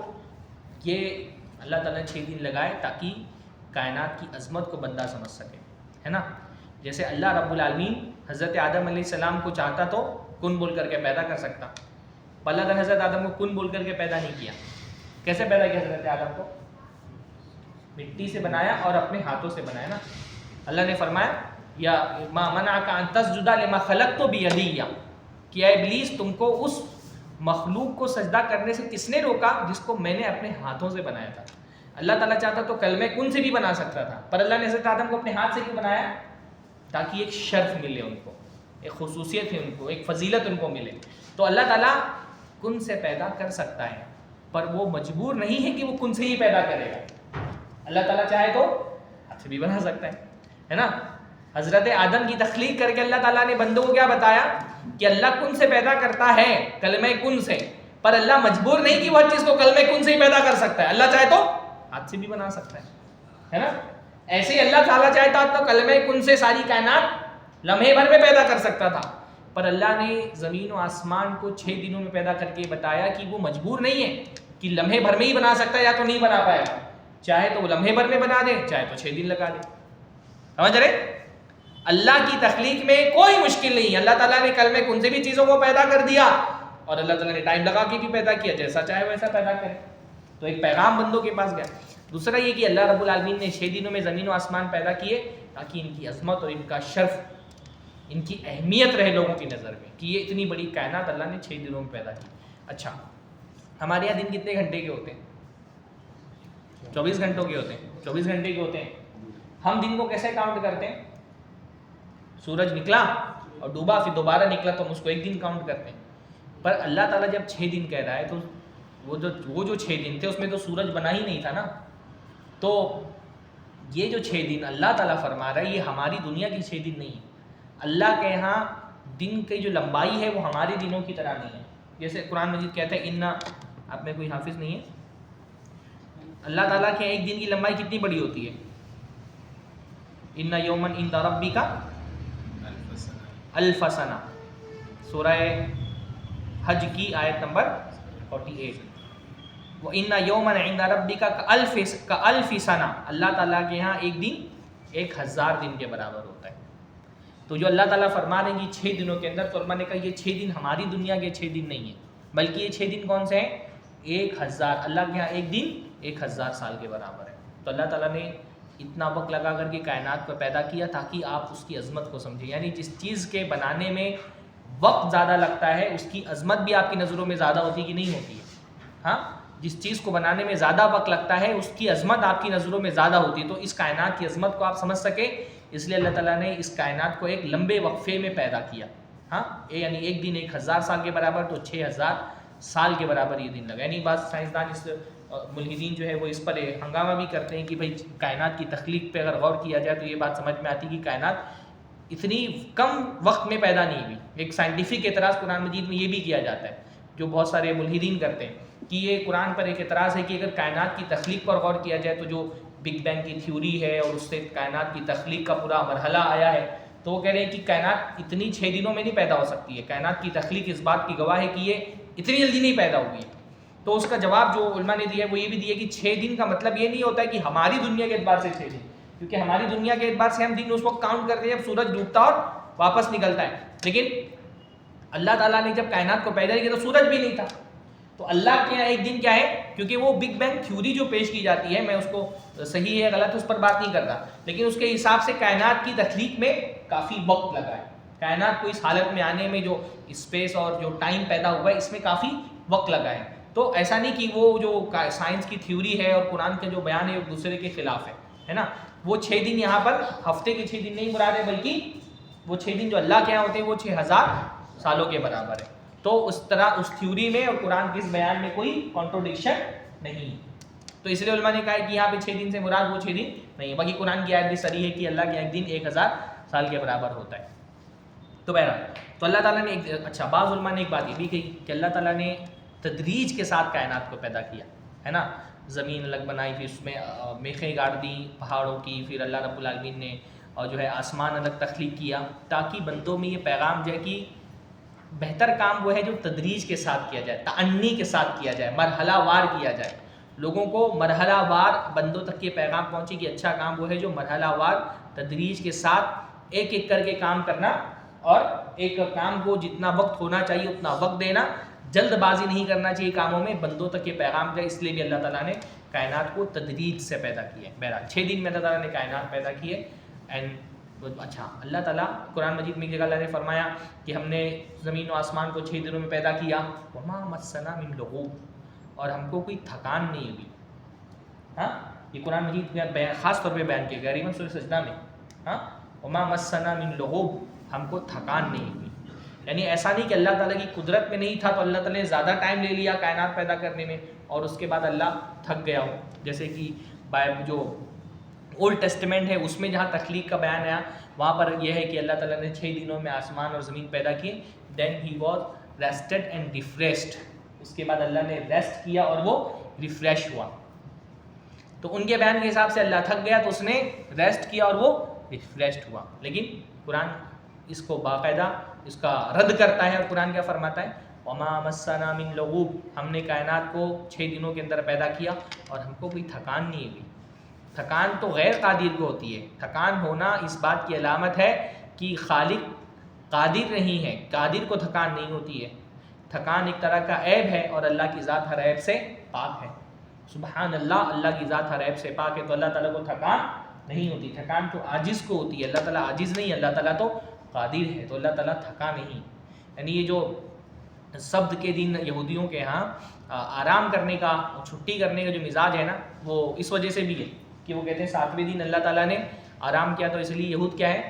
یہ اللہ تعالیٰ نے 6 دن لگائے تاکہ کائنات کی عظمت کو بندہ سمجھ سکے، ہے نا؟ جیسے اللہ رب العالمین حضرت آدم علیہ السلام کو چاہتا تو کن بول کر کے پیدا کر سکتا، اللہ تعالیٰ نے حضرت آدم کو کن بول کر کے پیدا نہیں کیا۔ کیسے پیدا کیا حضرت آدم کو؟ مٹی سے بنایا اور اپنے ہاتھوں سے بنایا نا۔ اللہ نے فرمایا یا ما منعک ان تسجد لما خلقت بیدی، کہ اے ابلیس تم کو اس مخلوق کو سجدہ کرنے سے کس نے روکا جس کو میں نے اپنے ہاتھوں سے بنایا تھا؟ اللہ تعالیٰ چاہتا تو کلمہ کن سے بھی بنا سکتا تھا، پر اللہ نے حضرت آدم کو اپنے ہاتھ سے کیوں بنایا؟ تاکہ ایک شرف ملے ان کو، ایک خصوصیت ہے ان کو، ایک فضیلت ان کو ملے۔ تو اللہ تعالیٰ کن سے پیدا کر سکتا ہے، پر وہ مجبور نہیں ہے کہ وہ کن سے ہی پیدا کرے گا۔ اللہ تعالیٰ چاہے تو ہاتھ سے بھی بنا سکتا ہے نا۔ حضرت آدم کی تخلیق کر کے اللہ تعالیٰ نے بندوں کو کیا بتایا کہ اللہ کن سے پیدا کرتا ہے، کلمہ کن سے، پر اللہ مجبور نہیں کہ وہ ہر چیز کو کلمہ کن سے ہی پیدا کر سکتا ہے، اللہ چاہے تو ہاتھ سے بھی بنا سکتا ہے نا۔ ایسے ہی اللہ تعالیٰ چاہتا تو کلمہ کن سے ساری کائنات لمحے بھر میں پیدا کر سکتا تھا، پر اللہ نے زمین و آسمان کو 6 دنوں میں پیدا کر کے بتایا کہ وہ مجبور نہیں ہے کہ لمحے بھر میں ہی بنا سکتا ہے یا تو نہیں بنا پائے گا، چاہے تو وہ لمحے بھر میں بنا دے، چاہے تو 6 دن لگا دے۔ سمجھ رہے؟ اللہ کی تخلیق میں کوئی مشکل نہیں ہے، اللہ تعالیٰ نے کلمہ کن سے بھی چیزوں کو پیدا کر دیا اور اللہ تعالیٰ نے ٹائم لگا کے بھی پیدا کیا، جیسا چاہے ویسا پیدا کرے۔ تو ایک پیغام بندوں کے پاس گیا۔ دوسرا یہ کہ اللہ رب العالمین نے 6 دنوں میں زمین و آسمان پیدا کیے تاکہ ان کی عظمت اور ان کا شرف، ان کی اہمیت رہے لوگوں کی نظر میں کہ یہ اتنی بڑی کائنات اللہ نے 6 دنوں میں پیدا کی۔ اچھا، ہمارے یہاں دن کتنے گھنٹے کے ہوتے ہیں؟ 24 گھنٹوں کے ہوتے ہیں، 24 گھنٹے کے ہوتے ہیں۔ ہم دن کو کیسے کاؤنٹ کرتے ہیں؟ سورج نکلا اور ڈوبا، پھر دوبارہ نکلا تو ہم اس کو ایک دن کاؤنٹ کرتے ہیں، پر اللہ تعالیٰ جب 6 دن کہہ رہا ہے تو وہ جو 6 دن تھے اس میں تو سورج بنا ہی نہیں تھا نا۔ تو یہ جو 6 دن اللہ تعالیٰ فرما رہا ہے یہ ہماری دنیا کی 6 دن نہیں ہے۔ اللہ کے ہاں دن کی جو لمبائی ہے وہ ہمارے دنوں کی طرح نہیں ہے۔ جیسے قرآن مجید کہتا ہے انا، آپ میں کوئی حافظ نہیں ہے، اللہ تعالیٰ کے ایک دن کی لمبائی کتنی بڑی ہوتی ہے؟ انا یومن عند ربک الف سنہ، سورہ حج کی آیت نمبر 48۔ وَإِنَّ يَوْمًا عِنْدَ رَبِّكَ كَأَلْفِ سَنَةٍ، اللہ تعالیٰ کے ہاں ایک دن 1000 دن کے برابر ہوتا ہے۔ تو جو اللہ تعالیٰ فرما رہے ہیں 6 دنوں کے اندر، تو علماء نے کہا یہ 6 دن ہماری دنیا کے 6 دن نہیں ہیں، بلکہ یہ 6 دن کون سے ہیں؟ 1000، اللہ کے ہاں ایک دن 1000 سال کے برابر ہے۔ تو اللہ تعالیٰ نے اتنا وقت لگا کر کے کائنات کو پیدا کیا تاکہ آپ اس کی عظمت کو سمجھیں، یعنی جس چیز کے بنانے میں وقت زیادہ لگتا ہے اس کی عظمت بھی آپ کی نظروں میں زیادہ ہوتی ہے کہ نہیں ہوتی ہے؟ ہاں، جس چیز کو بنانے میں زیادہ وقت لگتا ہے اس کی عظمت آپ کی نظروں میں زیادہ ہوتی ہے۔ تو اس کائنات کی عظمت کو آپ سمجھ سکیں اس لیے اللہ تعالیٰ نے اس کائنات کو ایک لمبے وقفے میں پیدا کیا۔ ہاں، یعنی ایک دن 1000 سال کے برابر، تو 6000 سال کے برابر یہ دن لگا۔ یعنی بعض سائنسدان اس ملحدین جو ہے وہ اس پر ہنگامہ بھی کرتے ہیں کہ بھائی کائنات کی تخلیق پہ اگر غور کیا جائے تو یہ بات سمجھ میں آتی کہ کائنات اتنی کم وقت میں پیدا نہیں ہوئی۔ ایک سائنٹیفک اعتراض قرآن مجید میں یہ بھی کیا جاتا ہے جو بہت سارے ملحدین کرتے ہیں کہ یہ قرآن پر ایک اعتراض ہے کہ اگر کائنات کی تخلیق پر غور کیا جائے تو جو بگ بینگ کی تھیوری ہے اور اس سے کائنات کی تخلیق کا پورا مرحلہ آیا ہے، تو وہ کہہ رہے ہیں کہ کائنات اتنی 6 دنوں میں نہیں پیدا ہو سکتی ہے۔ کائنات کی تخلیق اس بات کی گواہ ہے کہ یہ اتنی جلدی نہیں پیدا ہوئی ہے۔ تو اس کا جواب جو علماء نے دیا ہے وہ یہ بھی دیا کہ 6 دن کا مطلب یہ نہیں ہوتا ہے کہ ہماری دنیا کے اعتبار سے 6 دن، کیونکہ ہماری دنیا کے اعتبار سے ہم دن اس وقت کاؤنٹ کرتے ہیں جب سورج ڈوبتا اور واپس نکلتا ہے، لیکن اللہ تعالیٰ نے جب کائنات کو پیدا کیا تو سورج بھی نہیں تھا۔ تو اللہ کے یہاں ایک دن کیا ہے، کیونکہ وہ بگ بینگ تھیوری جو پیش کی جاتی ہے، میں اس کو صحیح ہے غلط اس پر بات نہیں کرتا، لیکن اس کے حساب سے کائنات کی تخلیق میں کافی وقت لگا ہے۔ کائنات کو اس حالت میں آنے میں جو اسپیس اور جو ٹائم پیدا ہوا ہے اس میں کافی وقت لگا ہے۔ تو ایسا نہیں کہ وہ جو سائنس کی تھیوری ہے اور قرآن کے جو بیان ہے ایک دوسرے کے خلاف ہے نا۔ وہ 6 دن یہاں پر ہفتے کے 6 دن نہیں مراد ہے، بلکہ وہ 6 دن جو اللہ کے یہاں ہوتے ہیں وہ 6000 سالوں کے برابر ہے۔ تو اس طرح اس تھیوری میں اور قرآن کے اس بیان میں کوئی کانٹروڈکشن نہیں، تو اس لیے علماء نے کہا ہے کہ یہاں پہ 6 دن سے مراد وہ 6 دن نہیں ہے۔ باقی قرآن کی آیت بھی صریح ہے کہ اللہ کے ایک دن 1000 سال کے برابر ہوتا ہے۔ تو بہرحال تو اللہ تعالیٰ نے اچھا، بعض علماء نے ایک بات یہ بھی کہی کہ اللہ تعالیٰ نے تدریج کے ساتھ کائنات کو پیدا کیا ہے نا. زمین الگ بنائی، پھر اس میں میخیں گاڑ دی پہاڑوں کی، پھر اللہ رب العالمین نے اور جو ہے آسمان الگ تخلیق کیا، تاکہ بندوں میں یہ پیغام جو ہے کہ بہتر کام وہ ہے جو تدریج کے ساتھ کیا جائے، تعنی کے ساتھ کیا جائے، مرحلہ وار کیا جائے. لوگوں کو مرحلہ وار بندوں تک یہ پیغام پہنچے کہ اچھا کام وہ ہے جو مرحلہ وار تدریج کے ساتھ ایک ایک کر کے کام کرنا، اور ایک کام کو جتنا وقت ہونا چاہیے اتنا وقت دینا، جلد بازی نہیں کرنا چاہیے کاموں میں. بندوں تک یہ پیغام جائے، اس لیے بھی اللہ تعالیٰ نے کائنات کو تدریج سے پیدا کیا ہے. بہرحال 6 دن میں اللہ تعالیٰ نے کائنات پیدا کی ہے. اینڈ اچھا اللہ تعالیٰ قرآن مجید میں ایک جگہ اللہ نے فرمایا کہ ہم نے زمین و آسمان کو 6 دنوں میں پیدا کیا، وما مسنا من لغوب، اور ہم کو کوئی تھکان نہیں ہوئی. ہاں یہ قرآن مجید میں خاص طور پہ بیان کیا گیا غریباً سورہ سجدہ میں. ہاں وما مسنا من لغوب، ہم کو تھکان نہیں ہوئی. یعنی ایسا نہیں کہ اللہ تعالیٰ کی قدرت میں نہیں تھا تو اللہ تعالیٰ نے زیادہ ٹائم لے لیا کائنات پیدا کرنے میں اور اس کے بعد اللہ تھک گیا ہو. جیسے کہ جو اولڈ ٹیسٹمنٹ ہے اس میں جہاں تخلیق کا بیان آیا وہاں پر یہ ہے کہ اللہ تعالیٰ نے 6 دنوں میں آسمان اور زمین پیدا کیے. Then he was rested and refreshed, اس کے بعد اللہ نے ریسٹ کیا اور وہ ریفریش ہوا. تو ان کے بیان کے حساب سے اللہ تھک گیا تو اس نے ریسٹ کیا اور وہ ریفریشڈ ہوا. لیکن قرآن اس کو باقاعدہ اس کا رد کرتا ہے، اور قرآن کیا فرماتا ہے؟ وما مسنا من لغوب، ہم نے کائنات کو 6 دنوں کے اندر پیدا کیا اور ہم کو کوئی تھکان نہیں ہوئی. تھکان تو غیر قادر کو ہوتی ہے. تھکان ہونا اس بات کی علامت ہے کہ خالق قادر نہیں ہے، قادر کو تھکان نہیں ہوتی ہے. تھکان ایک طرح کا عیب ہے اور اللہ کی ذات ہر عیب سے پاک ہے. سبحان اللہ، اللہ کی ذات ہر عیب سے پاک ہے تو اللہ تعالیٰ کو تھکان نہیں ہوتی. تھکان تو عاجز کو ہوتی ہے، اللہ تعالیٰ عاجز نہیں، اللہ تعالیٰ تو قادر ہے، تو اللہ تعالیٰ تھکا نہیں. یعنی یہ جو سبت کے دن یہودیوں کے ہاں آرام کرنے کا، چھٹی کرنے کا جو مزاج ہے نا، وہ اس وجہ سے بھی ہے کہ وہ کہتے ہیں 7ویں دن اللہ تعالیٰ نے آرام کیا، تو اس لیے یہود کیا ہے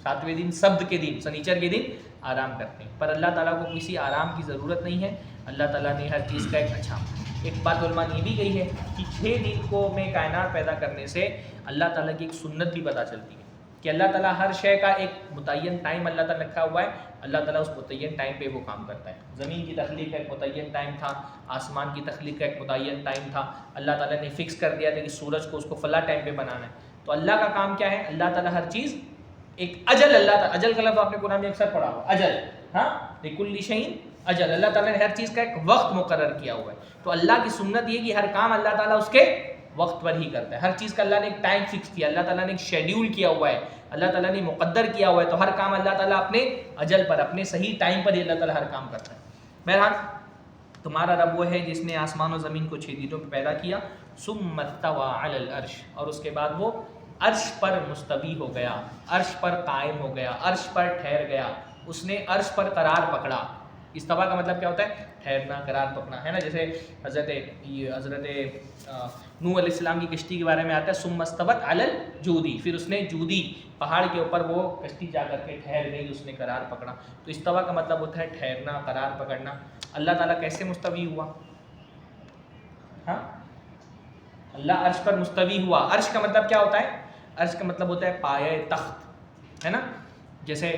7ویں دن سبت کے دن سنیچر کے دن آرام کرتے ہیں. پر اللہ تعالیٰ کو کسی آرام کی ضرورت نہیں ہے. اللہ تعالیٰ نے ہر چیز کا ایک بات علماء نے یہ بھی کہی ہے کہ 6 دن کو میں کائنات پیدا کرنے سے اللہ تعالیٰ کی ایک سنت بھی پتہ چلتی ہے کہ اللہ تعالیٰ ہر شے کا ایک متعین ٹائم اللہ تعالیٰ رکھا ہوا ہے. اللہ تعالیٰ اس متعین ٹائم پہ وہ کام کرتا ہے. زمین کی تخلیق کا ایک متعین ٹائم تھا، آسمان کی تخلیق کا ایک متعین ٹائم تھا. اللہ تعالیٰ نے فکس کر دیا تھا کہ سورج کو اس کو فلاں ٹائم پہ بنانا ہے. تو اللہ کا کام کیا ہے؟ اللہ تعالیٰ ہر چیز ایک اجل، اللہ تعالیٰ اجل کا لفظ آپ نے قرآن میں اکثر پڑھا ہوا، اجل، ہاں لکل شیء اجل. اللہ تعالیٰ نے ہر چیز کا ایک وقت مقرر کیا ہوا ہے. تو اللہ کی سنت یہ کہ ہر کام اللہ تعالیٰ اس کے وقت پر ہی کرتا ہے. ہر چیز کا اللہ نے ایک ٹائم فکس کیا، اللہ تعالیٰ نے ایک شیڈیول کیا ہوا ہے، اللہ تعالیٰ نے مقدر کیا ہوا ہے. تو ہر کام اللہ تعالیٰ اپنے اجل پر، اپنے صحیح ٹائم پر ہی اللہ تعالیٰ ہر کام کرتا ہے. بہرحال تمہارا رب وہ ہے جس نے آسمان و زمین کو 6 دنوں میں پیدا کیا. ثم استوى علی العرش، اور اس کے بعد وہ عرش پر مستوی ہو گیا، عرش پر قائم ہو گیا، عرش پر ٹھہر گیا. اس نے عرش پر قرار پکڑا. استوا کا مطلب کیا ہوتا ہے؟ ٹھہرنا، قرار پکڑنا، ہے نا. جیسے حضرت نوح علیہ السلام کی کشتی کے بارے میں آتا ہے ثم استوت علی الجودی، پھر اس نے جودی پہاڑ کے اوپر وہ کشتی جا کر کے ٹھہر گئی، اس نے قرار پکڑا. تو استوا کا مطلب ہوتا ہے ٹھہرنا، قرار پکڑنا. اللہ تعالیٰ کیسے مستوی ہوا؟ ہاں اللہ عرش پر مستوی ہوا. عرش کا مطلب کیا ہوتا ہے؟ عرش کا مطلب ہوتا ہے پایہ تخت، ہے نا. جیسے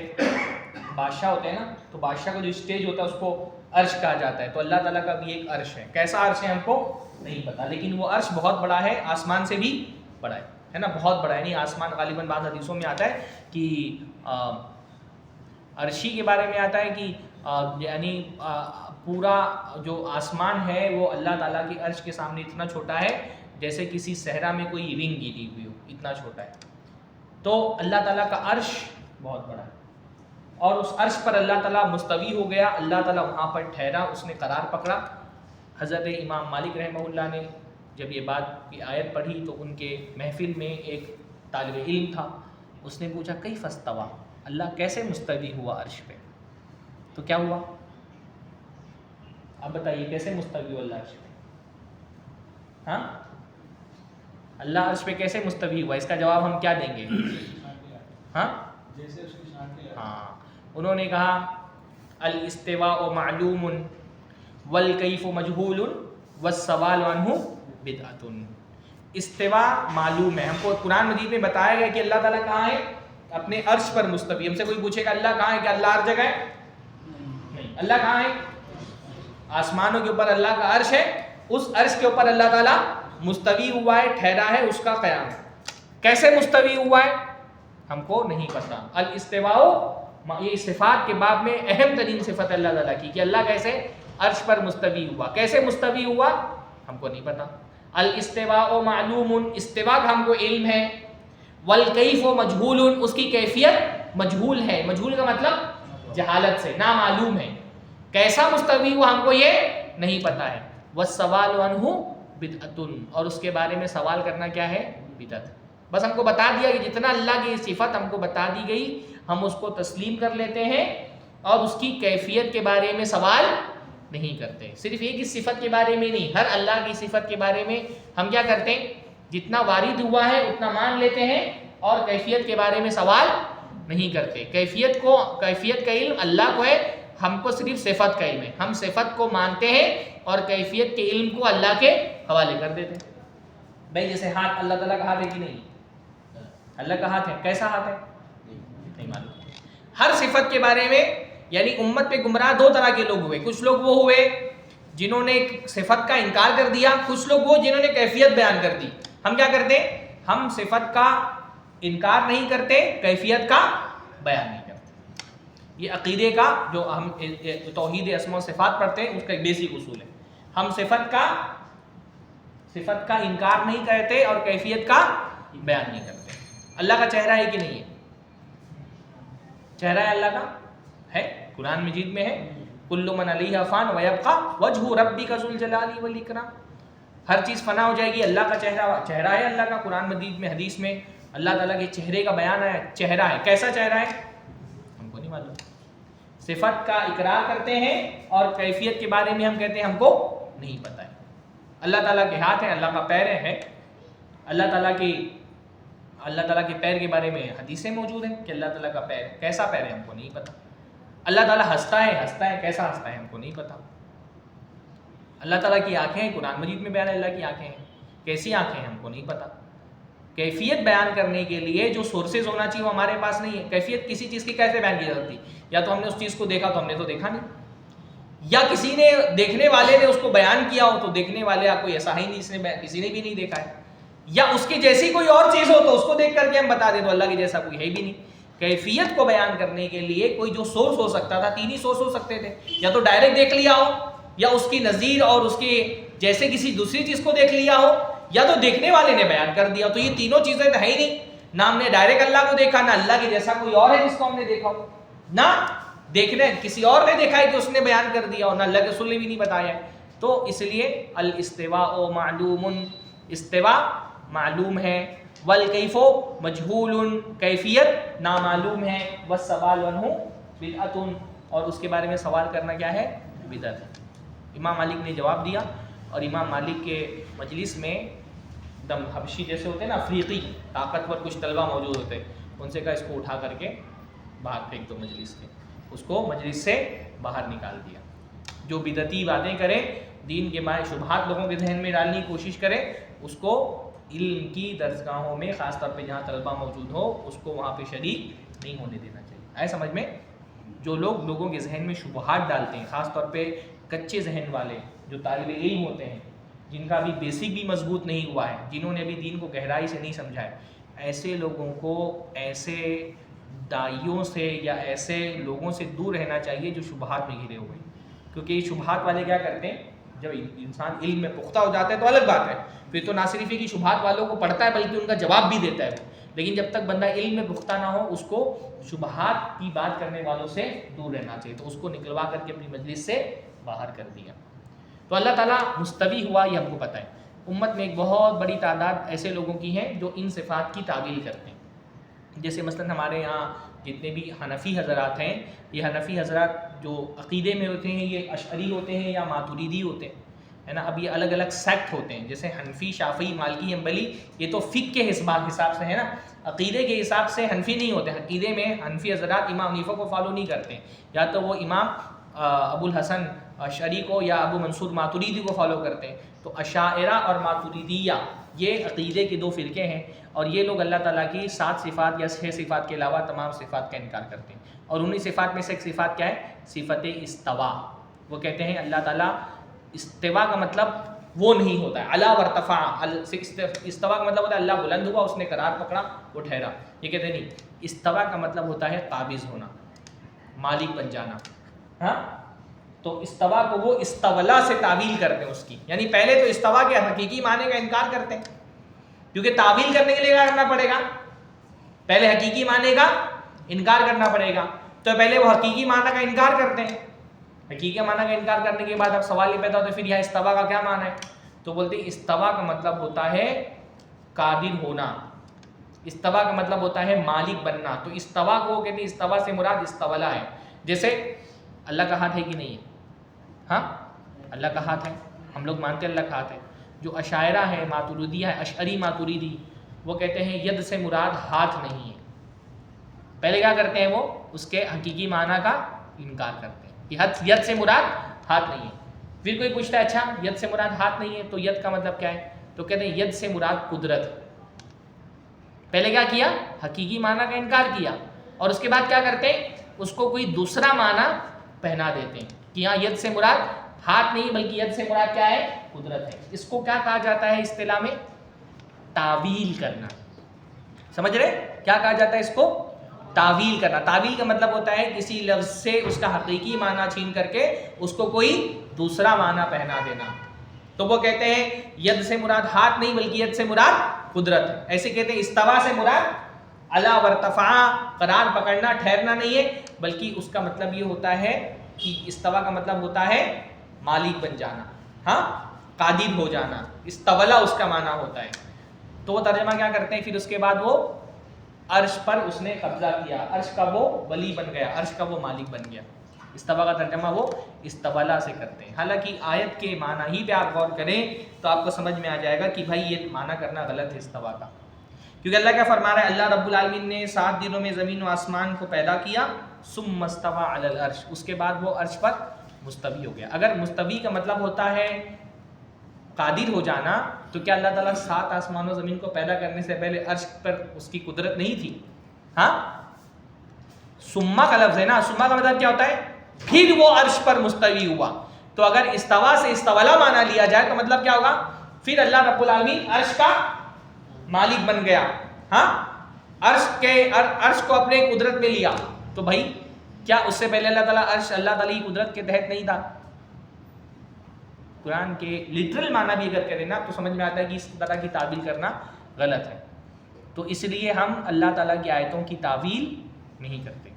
بادشاہ ہوتے ہیں نا، تو بادشاہ کا جو اسٹیج ہوتا ہے اس کو عرش کہا جاتا ہے. تو اللہ تعالیٰ کا بھی ایک عرش ہے. کیسا عرش ہے ہم کو نہیں پتا، لیکن وہ عرش بہت بڑا ہے، آسمان سے بھی بڑا ہے نا، بہت بڑا ہے. یعنی آسمان غالباً بعض حدیثوں میں آتا ہے کہ عرشی کے بارے میں آتا ہے کہ یعنی پورا جو آسمان ہے وہ اللہ تعالیٰ کی عرش کے سامنے اتنا چھوٹا ہے جیسے کسی صحرا میں کوئی رنگ گری ہوئی ہو، اتنا چھوٹا ہے. تو اللہ تعالیٰ کا عرش بہت بڑا ہے اور اس عرش پر اللہ تعالیٰ مستوی ہو گیا. اللہ تعالیٰ وہاں پر ٹھہرا، اس نے قرار پکڑا. حضرت امام مالک رحمہ اللہ نے جب یہ بات کی آیت پڑھی تو ان کے محفل میں ایک طالب علم تھا، اس نے پوچھا کیف استویٰ، اللہ کیسے مستوی ہوا عرش پہ؟ تو کیا ہوا؟ اب بتائیے کیسے مستوی ہوا اللہ عرش پہ؟ ہاں اللہ عرش پہ کیسے مستوی ہوا؟ اس کا جواب ہم کیا دیں گے؟ ہاں انہوں نے کہا الاستواء معلوم والکیف مجہول والسوال عنہ بدعۃ. استواء معلوم ہے، ہم کو قرآن مجید میں بتایا گیا کہ اللہ تعالیٰ کہاں ہے؟ اپنے عرش پر مستوی. ہم سے کوئی پوچھے گا اللہ کہاں ہے، کیا اللہ ہر جگہ ہے؟ نہیں. اللہ کہاں ہے؟ آسمانوں کے اوپر اللہ کا عرش ہے، اس عرش کے اوپر اللہ تعالیٰ مستوی ہوا ہے، ٹھہرا ہے، اس کا قیام ہے۔ کیسے مستوی ہوا ہے ہم کو نہیں پتا۔ الاستواء، یہ صفات کے باب میں اہم ترین صفت اللہ تعالیٰ کی کہ اللہ کیسے عرش پر مستوی ہوا، کیسے مستوی ہوا ہم کو نہیں پتا۔ الاستواء معلوم، استوا کا ہم کو علم ہے، والکیف مجہول، اس کی کیفیت مجہول ہے، مجہول کا مطلب جہالت سے، نامعلوم ہے، کیسا مستوی ہوا ہم کو یہ نہیں پتا ہے۔ والسوال عنہ بدعۃ، اور اس کے بارے میں سوال کرنا کیا ہے؟ بدعت۔ بس ہم کو بتا دیا کہ جتنا اللہ کی صفت ہم کو بتا دی گئی ہم اس کو تسلیم کر لیتے ہیں اور اس کی کیفیت کے بارے میں سوال نہیں کرتے۔ صرف ایک اس صفت کے بارے میں نہیں، ہر اللہ کی صفت کے بارے میں ہم کیا کرتے ہیں؟ جتنا وارد ہوا ہے اتنا مان لیتے ہیں اور کیفیت کے بارے میں سوال نہیں کرتے۔ کیفیت کا علم اللہ کو ہے، ہم کو صرف صفت کا علم ہے، ہم صفت کو مانتے ہیں اور کیفیت کے علم کو اللہ کے حوالے کر دیتے ہیں۔ بھائی جیسے ہاتھ، اللہ تعالیٰ کا ہاتھ ہے کہ نہیں؟ اللہ کا ہاتھ ہے، کیسا ہاتھ ہے؟ نہیں معلوم۔ ہر صفت کے بارے میں، یعنی امت پہ گمراہ دو طرح کے لوگ ہوئے، کچھ لوگ وہ ہوئے جنہوں نے صفت کا انکار کر دیا، کچھ لوگ وہ جنہوں نے کیفیت بیان کر دی۔ ہم کیا کرتے ہیں؟ ہم صفت کا انکار نہیں کرتے، کیفیت کا بیان نہیں کرتے۔ یہ عقیدے کا جو ہم توحید اسماء و صفات پڑھتے ہیں اس کا ایک بیسک اصول ہے، ہم صفت کا انکار نہیں کرتے اور کیفیت کا بیان نہیں کرتے۔ اللہ کا چہرہ ہے کہ نہیں ہے؟ چہرہ ہے اللہ کا، ہے، قرآن مجید میں ہے، کل من علیہا فان ویبقی وجہ ربک ذو الجلال والاکرام، ہر چیز فنا ہو جائے گی، اللہ کا چہرہ ہے اللہ کا۔ قرآن مجید میں، حدیث میں اللہ تعالیٰ کے چہرے کا بیان ہے، چہرہ ہے، کیسا چہرہ ہے ہم کو نہیں معلوم۔ صفت کا اقرار کرتے ہیں اور کیفیت کے بارے میں ہم کہتے ہیں ہم کو نہیں پتہ ہے۔ اللہ تعالیٰ کے ہاتھ ہے، اللہ کا پیر ہے، اللہ تعالیٰ کے پیر کے بارے میں حدیثیں موجود ہیں کہ اللہ تعالیٰ کا پیر، کیسا پیر ہے ہم کو نہیں پتہ۔ اللہ تعالیٰ ہنستا ہے، کیسا ہنستا ہے ہم کو نہیں پتہ۔ اللہ تعالیٰ کی آنکھیں ہیں، قرآن مجید میں بیان اللہ کی آنکھیں ہیں، کیسی آنکھیں ہیں ہم کو نہیں پتہ۔ کیفیت بیان کرنے کے لیے جو سورسز ہونا چاہیے وہ ہمارے پاس نہیں ہے۔ کیفیت کسی چیز کی کیسے بیان کی جا سکتی؟ یا تو ہم نے اس چیز کو دیکھا تو ہم نے تو دیکھا نہیں، یا کسی نے دیکھنے والے نے اس کو بیان کیا ہو تو دیکھنے والے کوئی ایسا ہی نہیں، کسی نے بھی نہیں دیکھا ہے، یا اس کی جیسی کوئی اور چیز ہو تو اس کو دیکھ کر کے ہم بتا دیں تو اللہ کے جیسا کوئی ہے بھی نہیں۔ کیفیت کو بیان کرنے کے لیے کوئی جو سورس ہو سکتا تھا، تین ہی سورس ہو سکتے تھے، یا تو ڈائریکٹ دیکھ لیا ہو، یا اس کی نظیر اور اس کے جیسے کسی دوسری چیز کو دیکھ لیا ہو، یا تو دیکھنے والے نے بیان کر دیا۔ تو یہ تینوں چیزیں تو ہے ہی نہیں، نہ ہم نے ڈائریکٹ اللہ کو دیکھا، نہ اللہ کے جیسا کوئی اور ہے جس کو ہم نے دیکھا ہو، نہ دیکھنے کسی اور نے دیکھا ہے کہ اس نے بیان کر دیا، اور نہ اللہ کے رسول نے بھی نہیں بتایا ہے۔ تو اس لیے الاستواء معلوم، استوا معلوم ہے، والکیف مجہول، کیفیت نامعلوم ہے، والسوال عنہ بدعۃ، اور اس کے بارے میں سوال کرنا کیا ہے؟ بدعت ہے۔ امام مالک نے جواب دیا، اور امام مالک کے مجلس میں دم حبشی جیسے ہوتے ہیں نا، افریقی طاقتور کچھ طلبہ موجود ہوتے ہیں، ان سے کہا اس کو اٹھا کر کے باہر پھینک دو مجلس کے، اس کو مجلس سے باہر نکال دیا۔ جو بدعتی باتیں کرے، دین کے مائع شبہات لوگوں کے ذہن میں ڈالنے کی کوشش کرے، اس کو علم کی درسگاہوں میں، خاص طور پہ جہاں طلبہ موجود ہو، اس کو وہاں پہ شریک نہیں ہونے دینا چاہیے۔ آئے سمجھ میں؟ جو لوگ لوگوں کے ذہن میں شبہات ڈالتے ہیں، خاص طور پہ کچے ذہن والے جو طالب علم ہوتے ہیں، جن کا بھی بیسک بھی مضبوط نہیں ہوا ہے، جنہوں نے ابھی دین کو گہرائی سے نہیں سمجھا ہے، ایسے لوگوں کو ایسے داعیوں سے یا ایسے لوگوں سے دور رہنا چاہیے جو شبہات میں گھرے ہوئے ہیں۔ کیونکہ یہ شبہات والے کیا کرتے ہیں، جب انسان علم میں پختہ ہو جاتا ہے تو الگ بات ہے، پھر تو نہ صرف یہ کہ شبہات والوں کو پڑھتا ہے بلکہ ان کا جواب بھی دیتا ہے، لیکن جب تک بندہ علم میں پختہ نہ ہو اس کو شبہات کی بات کرنے والوں سے دور رہنا چاہیے، تو اس کو نکلوا کر کے اپنی مجلس سے باہر کر دیا۔ تو اللہ تعالیٰ مستوی ہوا یہ ہم کو پتہ ہے۔ امت میں ایک بہت بڑی تعداد ایسے لوگوں کی ہے جو ان صفات کی تعویل کرتے ہیں، جیسے مثلاً ہمارے یہاں جتنے بھی حنفی حضرات ہیں، یہ حنفی حضرات جو عقیدے میں ہوتے ہیں یہ اشعری ہوتے ہیں یا ماتریدی ہوتے ہیں، ہے نا۔ اب یہ الگ الگ سیکٹ ہوتے ہیں، جیسے حنفی، شافعی، مالکی، حنبلی، یہ تو فقہ کے حساب سے ہے نا، عقیدے کے حساب سے حنفی نہیں ہوتے۔ عقیدے میں حنفی حضرات امام حنیفہ کو فالو نہیں کرتے ہیں، یا تو وہ امام ابو الحسن اشعری کو یا ابو منصور ماتریدی کو فالو کرتے ہیں۔ تو اشاعرہ اور ماتریدیہ یہ عقیدے کے دو فرقے ہیں، اور یہ لوگ اللہ تعالیٰ کی 7 صفات یا 6 صفات کے علاوہ تمام صفات کا انکار کرتے ہیں، اور انہی صفات میں سے ایک صفات کیا ہے؟ صفت استوا۔ وہ کہتے ہیں اللہ تعالیٰ استوا کا مطلب وہ نہیں ہوتا ہے علا ورتفع، استوا کا مطلب ہوتا ہے اللہ بلند ہوا، اس نے قرار پکڑا، وہ ٹھہرا. یہ کہتے ہیں نہیں، استوا کا مطلب ہوتا ہے قابض ہونا، مالک بن جانا. ہاں تو استوا کو وہ استولا سے تعویل کرتے ہیں اس کی، یعنی پہلے تو استوا کے حقیقی معنی کا انکار کرتے ہیں، کیونکہ تعویل کرنے کے لیے کیا کرنا پڑے گا؟ پہلے حقیقی معنی کا انکار کرنا پڑے گا. تو پہلے وہ حقیقی معنی کا انکار کرتے ہیں. حقیقی معنی کا انکار کرنے کے بعد اب سوال یہ پیدا ہوتا ہے پھر یہاں استوا کا کیا معنی ہے؟ تو بولتے ہیں استوا کا مطلب ہوتا ہے قادر ہونا، استوا کا مطلب ہوتا ہے مالک بننا. تو استوا کو کہتے ہیں استوا سے مراد استولا ہے. جیسے اللہ کا ہاتھ ہے کہ نہیں ہے؟ ہاں اللہ کا ہاتھ ہے، ہم لوگ مانتے ہیں اللہ کا ہاتھ ہے. جو اشاعرہ ہے، ماتوریدیہ ہے، اشعری ماتوریدی، وہ کہتے ہیں ید سے مراد ہاتھ نہیں ہے. پہلے کیا کرتے ہیں وہ اس کے حقیقی معنی کا انکار کرتے ہیں کہ ید سے مراد ہاتھ نہیں ہے. پھر کوئی پوچھتا ہے اچھا ید سے مراد ہاتھ نہیں ہے تو ید کا مطلب کیا ہے؟ تو کہتے ہیں ید سے مراد قدرت. پہلے کیا کیا؟ حقیقی معنی کا انکار کیا، اور اس کے بعد کیا کرتے ہیں؟ اس کو کوئی دوسرا معنی پہنا دیتے ہیں کہ یہاں ید سے مراد ہاتھ نہیں بلکہ ید سے مراد کیا ہے؟ قدرت ہے. اس کو کیا کہا جاتا ہے اصطلاح میں؟ تعویل کرنا. سمجھ رہے کیا کہا جاتا ہے اس کو؟ تعویل کرنا. تعویل کا مطلب ہوتا ہے کسی لفظ سے اس کا حقیقی معنی چھین کر کے اس کو کوئی دوسرا معنی پہنا دینا. تو وہ کہتے ہیں ید سے مراد ہاتھ نہیں بلکہ ید سے مراد قدرت ہے. ایسے کہتے ہیں استوا سے مراد علا ورتفع، قرار پکڑنا، ٹھہرنا نہیں ہے، بلکہ اس کا مطلب یہ ہوتا ہے کہ استوا کا مطلب ہوتا ہے مالک بن جانا، ہاں قادر ہو جانا. استولا اس کا معنی ہوتا ہے. تو وہ ترجمہ کیا کرتے ہیں؟ پھر اس کے بعد وہ عرش پر اس نے قبضہ کیا، عرش کا وہ ولی بن گیا، عرش کا وہ مالک بن گیا. استوا کا ترجمہ وہ استولا سے کرتے ہیں. حالانکہ آیت کے معنی ہی پہ آپ غور کریں تو آپ کو سمجھ میں آ جائے گا کہ بھائی یہ معنی کرنا غلط ہے استوا کا. کیونکہ اللہ کیا فرما رہا ہے؟ اللہ رب العالمین نے 7 دنوں میں زمین و آسمان کو پیدا کیا، ثم استوى علی العرش، اس کے بعد وہ عرش پر مستوی ہو گیا. اگر مستوی کا مطلب ہوتا ہے قادر ہو جانا تو کیا اللہ تعالیٰ 7 آسمان و زمین کو پیدا کرنے سے پہلے عرش پر اس کی قدرت نہیں تھی؟ ہاں ثم کا لفظ ہے نا، ثم کا مطلب کیا ہوتا ہے؟ پھر وہ عرش پر مستوی ہوا. تو اگر استوا سے استولا مانا لیا جائے تو مطلب کیا ہوگا؟ پھر اللہ رب العالمین عرش کا مالک بن گیا. ہاں عرش کو اپنے قدرت میں لیا. تو بھائی کیا اس سے پہلے اللہ تعالیٰ کی قدرت کے تحت نہیں تھا؟ قرآن کے لٹرل معنی بھی اگر کریں نا تو سمجھ میں آتا ہے کہ اس طرح کی تعبیر کرنا غلط ہے. تو اس لیے ہم اللہ تعالیٰ کی آیتوں کی تعویل نہیں کرتے.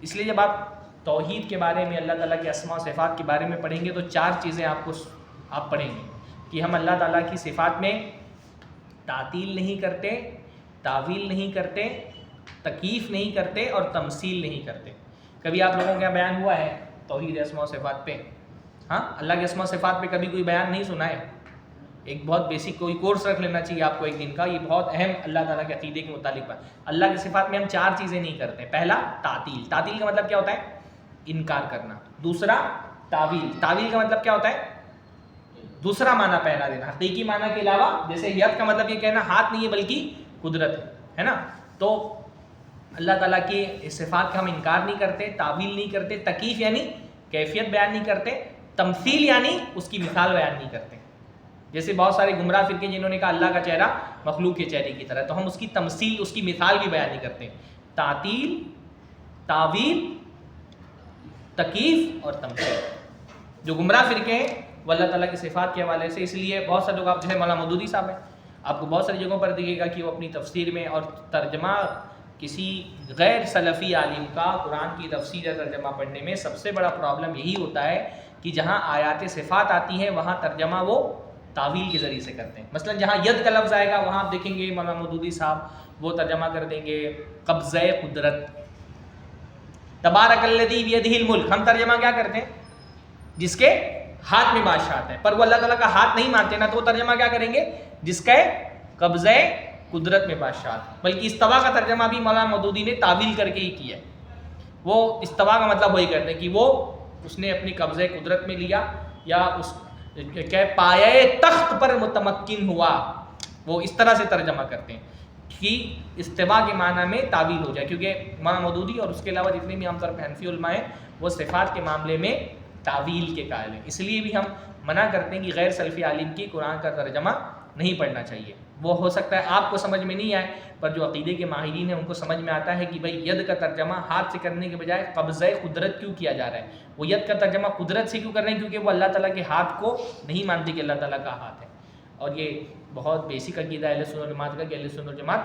اس لیے جب آپ توحید کے بارے میں، اللہ تعالیٰ کے اسماء و صفات کے بارے میں پڑھیں گے تو 4 چیزیں آپ پڑھیں گے کہ ہم اللہ تعالیٰ کی صفات میں تعطیل نہیں کرتے، تعویل نہیں کرتے، تکییف نہیں کرتے اور تمثیل نہیں کرتے. کبھی آپ لوگوں کا بیان ہوا ہے توحید اسماء و صفات پہ؟ ہاں اللہ کے اسماء و صفات پہ کبھی کوئی بیان نہیں سنا ہے؟ ایک بہت بیسک کوئی کورس رکھ لینا چاہیے آپ کو ایک دن کا. یہ بہت اہم اللہ تعالیٰ کے عقیدے کے متعلق بات. اللہ کی صفات میں ہم 4 چیزیں نہیں کرتے. پہلا تعطیل. تعطیل کا مطلب کیا ہوتا ہے؟ انکار کرنا. دوسرا تعویل. تعویل کا مطلب کیا ہوتا ہے؟ دوسرا معنی پہنا دینا حقیقی معنی کے علاوہ. جیسے ید کا مطلب یہ کہنا ہاتھ نہیں ہے بلکہ قدرت ہے نا. تو اللہ تعالیٰ کی صفات کا ہم انکار نہیں کرتے، تعویل نہیں کرتے، تکییف یعنی کیفیت بیان نہیں کرتے، تمثیل یعنی اس کی مثال بیان نہیں کرتے. جیسے بہت سارے گمراہ فرقے جنہوں نے کہا اللہ کا چہرہ مخلوق کے چہرے کی طرح، تو ہم اس کی تمثیل، اس کی مثال بھی بیان نہیں کرتے. تعطیل، تعویل، تکییف اور تمثیل. جو گمراہ فرقے ہیں وہ اللہ تعالیٰ کی صفات کے حوالے سے، اس لیے بہت سارے لوگ، آپ جو ہے مولانا مودودی صاحب ہیں، آپ کو بہت ساری جگہوں پر دیکھے گا کہ وہ اپنی تفسیر میں اور ترجمہ کسی غیر سلفی عالم کا قرآن کی تفسیر یا ترجمہ پڑھنے میں سب سے بڑا پرابلم یہی ہوتا ہے کہ جہاں آیات صفات آتی ہیں وہاں ترجمہ وہ تعویل کے ذریعے سے کرتے ہیں. مثلا جہاں ید کا لفظ آئے گا وہاں آپ دیکھیں گے مولانا مودودی صاحب وہ ترجمہ کر دیں گے قبضہ قدرت. تبارک الذی بیدہ الملک، ہم ترجمہ کیا کرتے ہیں؟ جس کے ہاتھ میں بادشاہت ہے. پر وہ اللہ تعالیٰ کا ہاتھ نہیں مانتے نا، تو وہ ترجمہ کیا کریں گے؟ جس کا قبضہ قدرت میں بادشاہت. بلکہ استوا کا ترجمہ بھی مولانا مودودی نے تعویل کر کے ہی کیا ہے. وہ استوا کا مطلب وہی کرتے ہیں کہ وہ اس نے اپنی قبضہ قدرت میں لیا، یا اس کہ پایہ تخت پر متمکن ہوا. وہ اس طرح سے ترجمہ کرتے ہیں کہ استوا کے معنی میں تعویل ہو جائے. کیونکہ مولانا مودودی اور اس کے علاوہ جتنے بھی عام طور پہ حنفی علماء ہیں وہ صفات کے معاملے میں تعویل کے قائل ہیں، اس لیے بھی ہم منع کرتے ہیں کہ غیر سلفی عالم کی قرآن کا ترجمہ نہیں پڑھنا چاہیے. وہ ہو سکتا ہے آپ کو سمجھ میں نہیں آئے، پر جو عقیدے کے ماہرین ہیں ان کو سمجھ میں آتا ہے کہ بھائی ید کا ترجمہ ہاتھ سے کرنے کے بجائے قبضہ قدرت کیوں کیا جا رہا ہے. وہ ید کا ترجمہ قدرت سے کیوں کر رہے ہیں؟ کیونکہ وہ اللہ تعالیٰ کے ہاتھ کو نہیں مانتے کہ اللہ تعالیٰ کا ہاتھ ہے. اور یہ بہت بیسک عقیدہ اہل سنت والجماعت کا کہ اہل سنت والجماعت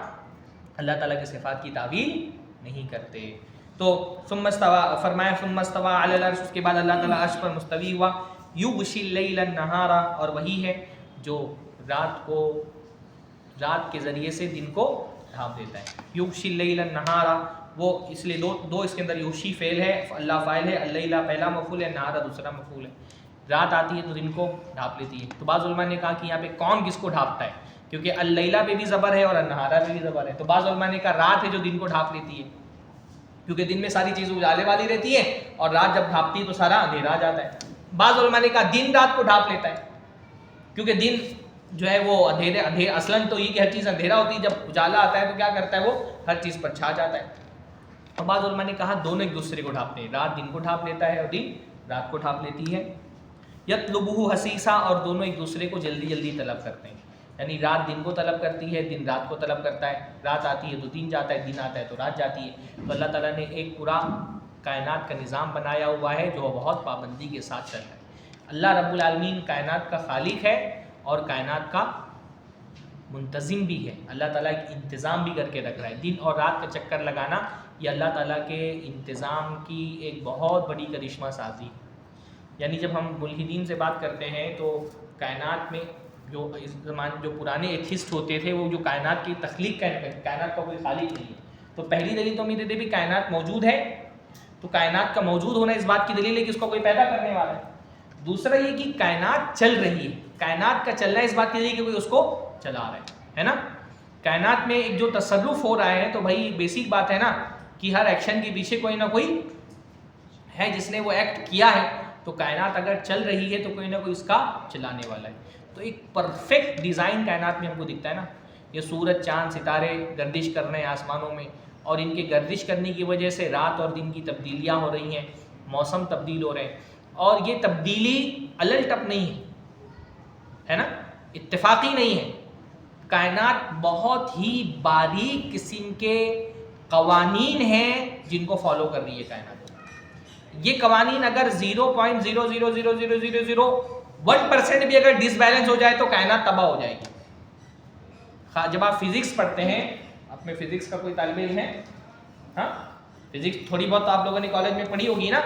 اللہ تعالیٰ کے صفات کی تعویل نہیں کرتے. تو ثم استوى فرمایا ثم استوى علی العرش، اس کے بعد اللہ تعالیٰ عرش پر مستوی ہوا. یغشی اللیل النہار، اور وہی ہے جو رات کے ذریعے سے دن کو ڈھانپ دیتا ہے. یغشی اللیل النہار، وہ اس لیے دو اس کے اندر یغشی فعل ہے، اللہ فاعل ہے، اللیل پہلا مفعول ہے، نہارا دوسرا مفعول ہے. رات آتی ہے تو دن کو ڈھانپ لیتی ہے. تو بعض علماء نے کہا کہ یہاں پہ کون کس کو ڈھانپتا ہے، کیونکہ اللیلہ پہ بھی زبر ہے اور النہارا پہ بھی زبر ہے. تو بعض علماء نے کہا رات ہے جو دن کو ڈھانپ لیتی ہے، کیونکہ دن میں ساری چیزیں اجالے والی رہتی ہے اور رات جب ڈھانپتی ہے تو سارا اندھیرا آ جاتا ہے. بعض علماء نے کہا دن رات کو ڈھانپ لیتا ہے، کیونکہ دن جو ہے وہ اندھیرے اصلاً تو یہ کہ ہر چیز اندھیرا ہوتی ہے، جب اجالا آتا ہے تو کیا کرتا ہے وہ ہر چیز پر چھا جاتا ہے. اور بعض علماء نے کہا دونوں ایک دوسرے کو ڈھانپتے ہیں، رات دن کو ڈھانپ لیتا ہے اور دن رات کو ڈھانپ لیتی ہے. یطلبہ حسیسا، اور دونوں ایک دوسرے کو جلدی جلدی طلب کرتے ہیں، یعنی رات دن کو طلب کرتی ہے، دن رات کو طلب کرتا ہے. رات آتی ہے تو دن جاتا ہے، دن آتا ہے تو رات جاتی ہے. تو اللہ تعالیٰ نے ایک پورا کائنات کا نظام بنایا ہوا ہے جو بہت پابندی کے ساتھ چل رہا ہے. اللہ رب العالمین کائنات کا خالق ہے اور کائنات کا منتظم بھی ہے. اللہ تعالیٰ ایک انتظام بھی کر کے رکھ رہا ہے. دن اور رات کا چکر لگانا یہ اللہ تعالیٰ کے انتظام کی ایک بہت بڑی کرشمہ سازی. یعنی جب ہم ملحدین سے بات کرتے ہیں تو کائنات میں جو اس زمانے جو پرانے ایتھسٹ ہوتے تھے وہ جو کائنات کی تخلیق کائنات کا کوئی خالق نہیں ہے. تو پہلی دلیل تو ہم یہ دیتے بھی کائنات موجود ہے، تو کائنات کا موجود ہونا اس بات کی دلیل ہے کہ اس کو کوئی پیدا کرنے والا ہے. دوسرا یہ کہ کائنات چل رہی ہے، کائنات کا چلنا اس بات کی دلیل ہے کہ کوئی اس کو چلا رہا ہے نا. کائنات میں ایک جو تصرف ہو رہا ہے تو بھائی بیسک بات ہے نا کہ ہر ایکشن کے پیچھے کوئی نہ کوئی ہے جس نے وہ ایکٹ کیا ہے. تو کائنات اگر چل رہی ہے تو کوئی نہ کوئی اس کا چلانے والا ہے. تو ایک پرفیکٹ ڈیزائن کائنات میں ہم کو دکھتا ہے نا. یہ سورج چاند ستارے گردش کر رہے ہیں آسمانوں میں، اور ان کے گردش کرنے کی وجہ سے رات اور دن کی تبدیلیاں ہو رہی ہیں، موسم تبدیل ہو رہے ہیں. اور یہ تبدیلی الٹ ٹپ نہیں ہے نا، اتفاقی نہیں ہے. کائنات بہت ہی باریک قسم کے قوانین ہیں جن کو فالو کر رہی ہے کائنات. یہ قوانین اگر 0.0000001% بھی اگر ڈس بیلنس ہو جائے تو کائنات تباہ ہو جائے گی. جب آپ فزکس پڑھتے ہیں، آپ میں فزکس کا کوئی طالب علم ہے؟ ہاں، فزکس تھوڑی بہت آپ لوگوں نے کالج میں پڑھی ہوگی نا.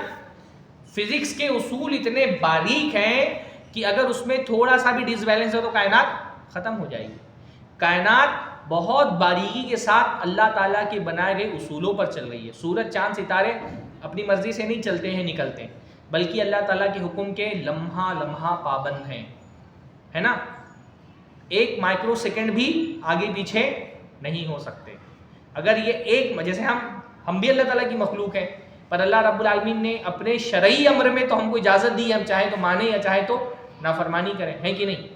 فزکس کے اصول اتنے باریک ہیں کہ اگر اس میں تھوڑا سا بھی ڈس بیلنس ہو تو کائنات ختم ہو جائے گی. کائنات بہت باریکی کے ساتھ اللہ تعالیٰ کے بنائے گئے اصولوں پر چل رہی ہے. سورج چاند ستارے اپنی مرضی سے نہیں چلتے ہیں نکلتے ہیں، بلکہ اللہ تعالیٰ کے حکم کے لمحہ لمحہ پابند ہیں، ہے نا. ایک مائکرو سیکنڈ بھی آگے پیچھے نہیں ہو سکتے. اگر یہ ایک جیسے ہم بھی اللہ تعالیٰ کی مخلوق ہیں، پر اللہ رب العالمین نے اپنے شرعی امر میں تو ہم کو اجازت دی ہے، ہم چاہے تو مانیں یا چاہے تو نافرمانی کریں، ہے کہ نہیں.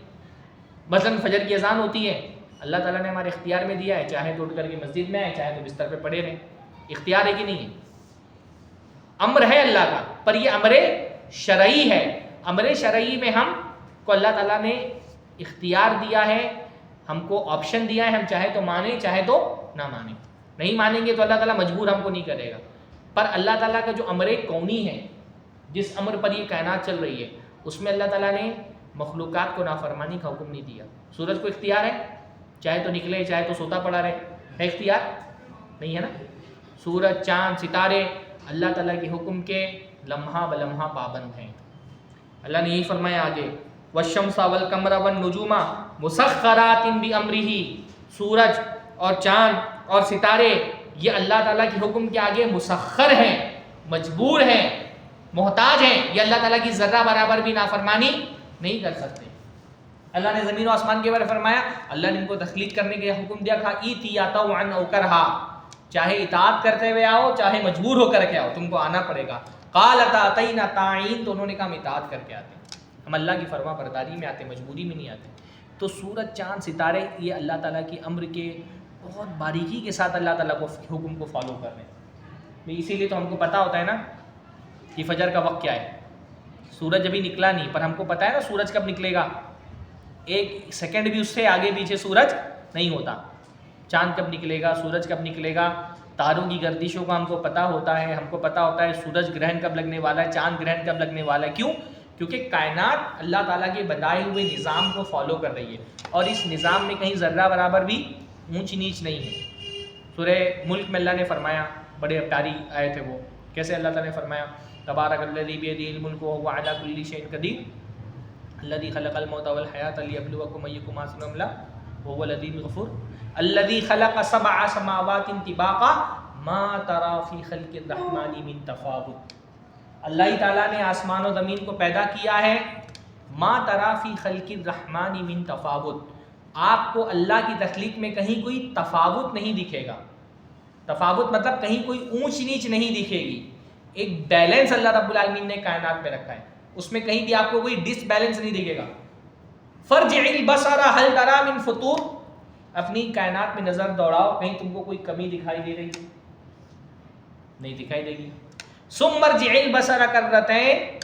مثلاً فجر کی اذان ہوتی ہے، اللہ تعالیٰ نے ہمارے اختیار میں دیا ہے، چاہے تو اٹھ کر کے مسجد میں آئے، چاہے تو بستر پہ پڑے رہیں. اختیار ہے کہ نہیں ہے؟ امر ہے اللہ کا، پر یہ امر شرعی ہے. امر شرعی میں ہم کو اللہ تعالیٰ نے اختیار دیا ہے، ہم کو آپشن دیا ہے، ہم چاہے تو مانیں چاہے تو نہ مانیں. نہیں مانیں گے تو اللہ تعالیٰ مجبور ہم کو نہیں کرے گا. پر اللہ تعالیٰ کا جو امر کونی ہے، جس امر پر یہ کائنات چل رہی ہے، اس میں اللہ تعالیٰ نے مخلوقات کو نافرمانی کا حکم نہیں دیا. سورج کو اختیار ہے، چاہے تو نکلے چاہے تو سوتا پڑا رہے، ہے اختیار؟ نہیں ہے نا. سورج چاند ستارے اللہ تعالیٰ کے حکم کے لمحہ بلمحہ پابند ہیں. اللہ نے یہی فرمایا آگے، والشمس والقمر والنجوم مسخرات بامرہ. سورج اور چاند اور ستارے یہ اللہ تعالیٰ کے حکم کے آگے مسخر ہیں، مجبور ہیں، محتاج ہیں. یہ اللہ تعالیٰ کی ذرہ برابر بھی نافرمانی نہیں کر سکتے. اللہ نے زمین و آسمان کے بارے فرمایا، اللہ نے ان کو تخلیق کرنے کا حکم دیا، کہا ایتی طوعا او کرہا، چاہے اطاعت کرتے ہوئے آؤ چاہے مجبور ہو کر کے آؤ، تم کو آنا پڑے گا. قالتا اتینا طاعین، تو انہوں نے کہا ہم اطاعت کر کے آتے ہیں، ہم اللہ کی فرما برداری میں آتے ہیں، مجبوری میں نہیں آتے. تو سورج چاند ستارے یہ اللہ تعالیٰ کی امر کے بہت باریکی کے ساتھ اللہ تعالیٰ کو حکم کو فالو کر رہے ہیں. اسی لیے تو ہم کو پتہ ہوتا ہے نا کہ فجر کا وقت کیا ہے. سورج ابھی نکلا نہیں، پر ہم کو پتہ ہے نا سورج کب نکلے گا، ایک سیکنڈ بھی اس سے آگے پیچھے سورج نہیں ہوتا. چاند کب نکلے گا، سورج کب نکلے گا، تاروں کی گردشوں کا ہم کو پتہ ہوتا ہے، ہم کو پتہ ہوتا ہے سورج گرہن کب لگنے والا ہے، چاند گرہن کب لگنے والا ہے. کیوں؟ کیونکہ کائنات اللہ تعالیٰ کے بتائے ہوئے نظام کو فالو کر رہی ہے، اور اس نظام میں کہیں ذرہ برابر بھی اونچ نیچ نہیں ہے. سورہ ملک میں اللہ نے فرمایا، بڑے پیاری آیت ہے وہ، کیسے اللہ تعالیٰ نے فرمایا تبارک الذی بیدہ الملک وہو علی کل شیء قدیر الذی خلق الموت والحیاۃ لیبلوکم ایکم احسن عملا وہو العزیز الغفور الذی خلق سبع سماوات طباقا ما تری فی خلق الرحمن من تفاوت. اللہ تعالیٰ نے آسمان و زمین کو پیدا کیا ہے، ما تری فی خلق الرحمن من تفاوت، آپ کو اللہ کی تخلیق میں کہیں کوئی تفاوت نہیں دکھے گا. تفاوت مطلب کہیں کوئی اونچ نیچ نہیں دکھے گی، ایک بیلنس اللہ رب العالمین نے کائنات میں رکھا ہے، اس میں کہیں بھی آپ کو کوئی ڈس بیلنس نہیں دکھے گا. فرجع البصر هل تری من فطور، اپنی کائنات میں نظر دوڑاؤ، کہیں تم کو کوئی کمی دکھائی دے رہی ہے؟ نہیں دکھائی دے گی. ثم ارجع البصر کرتین،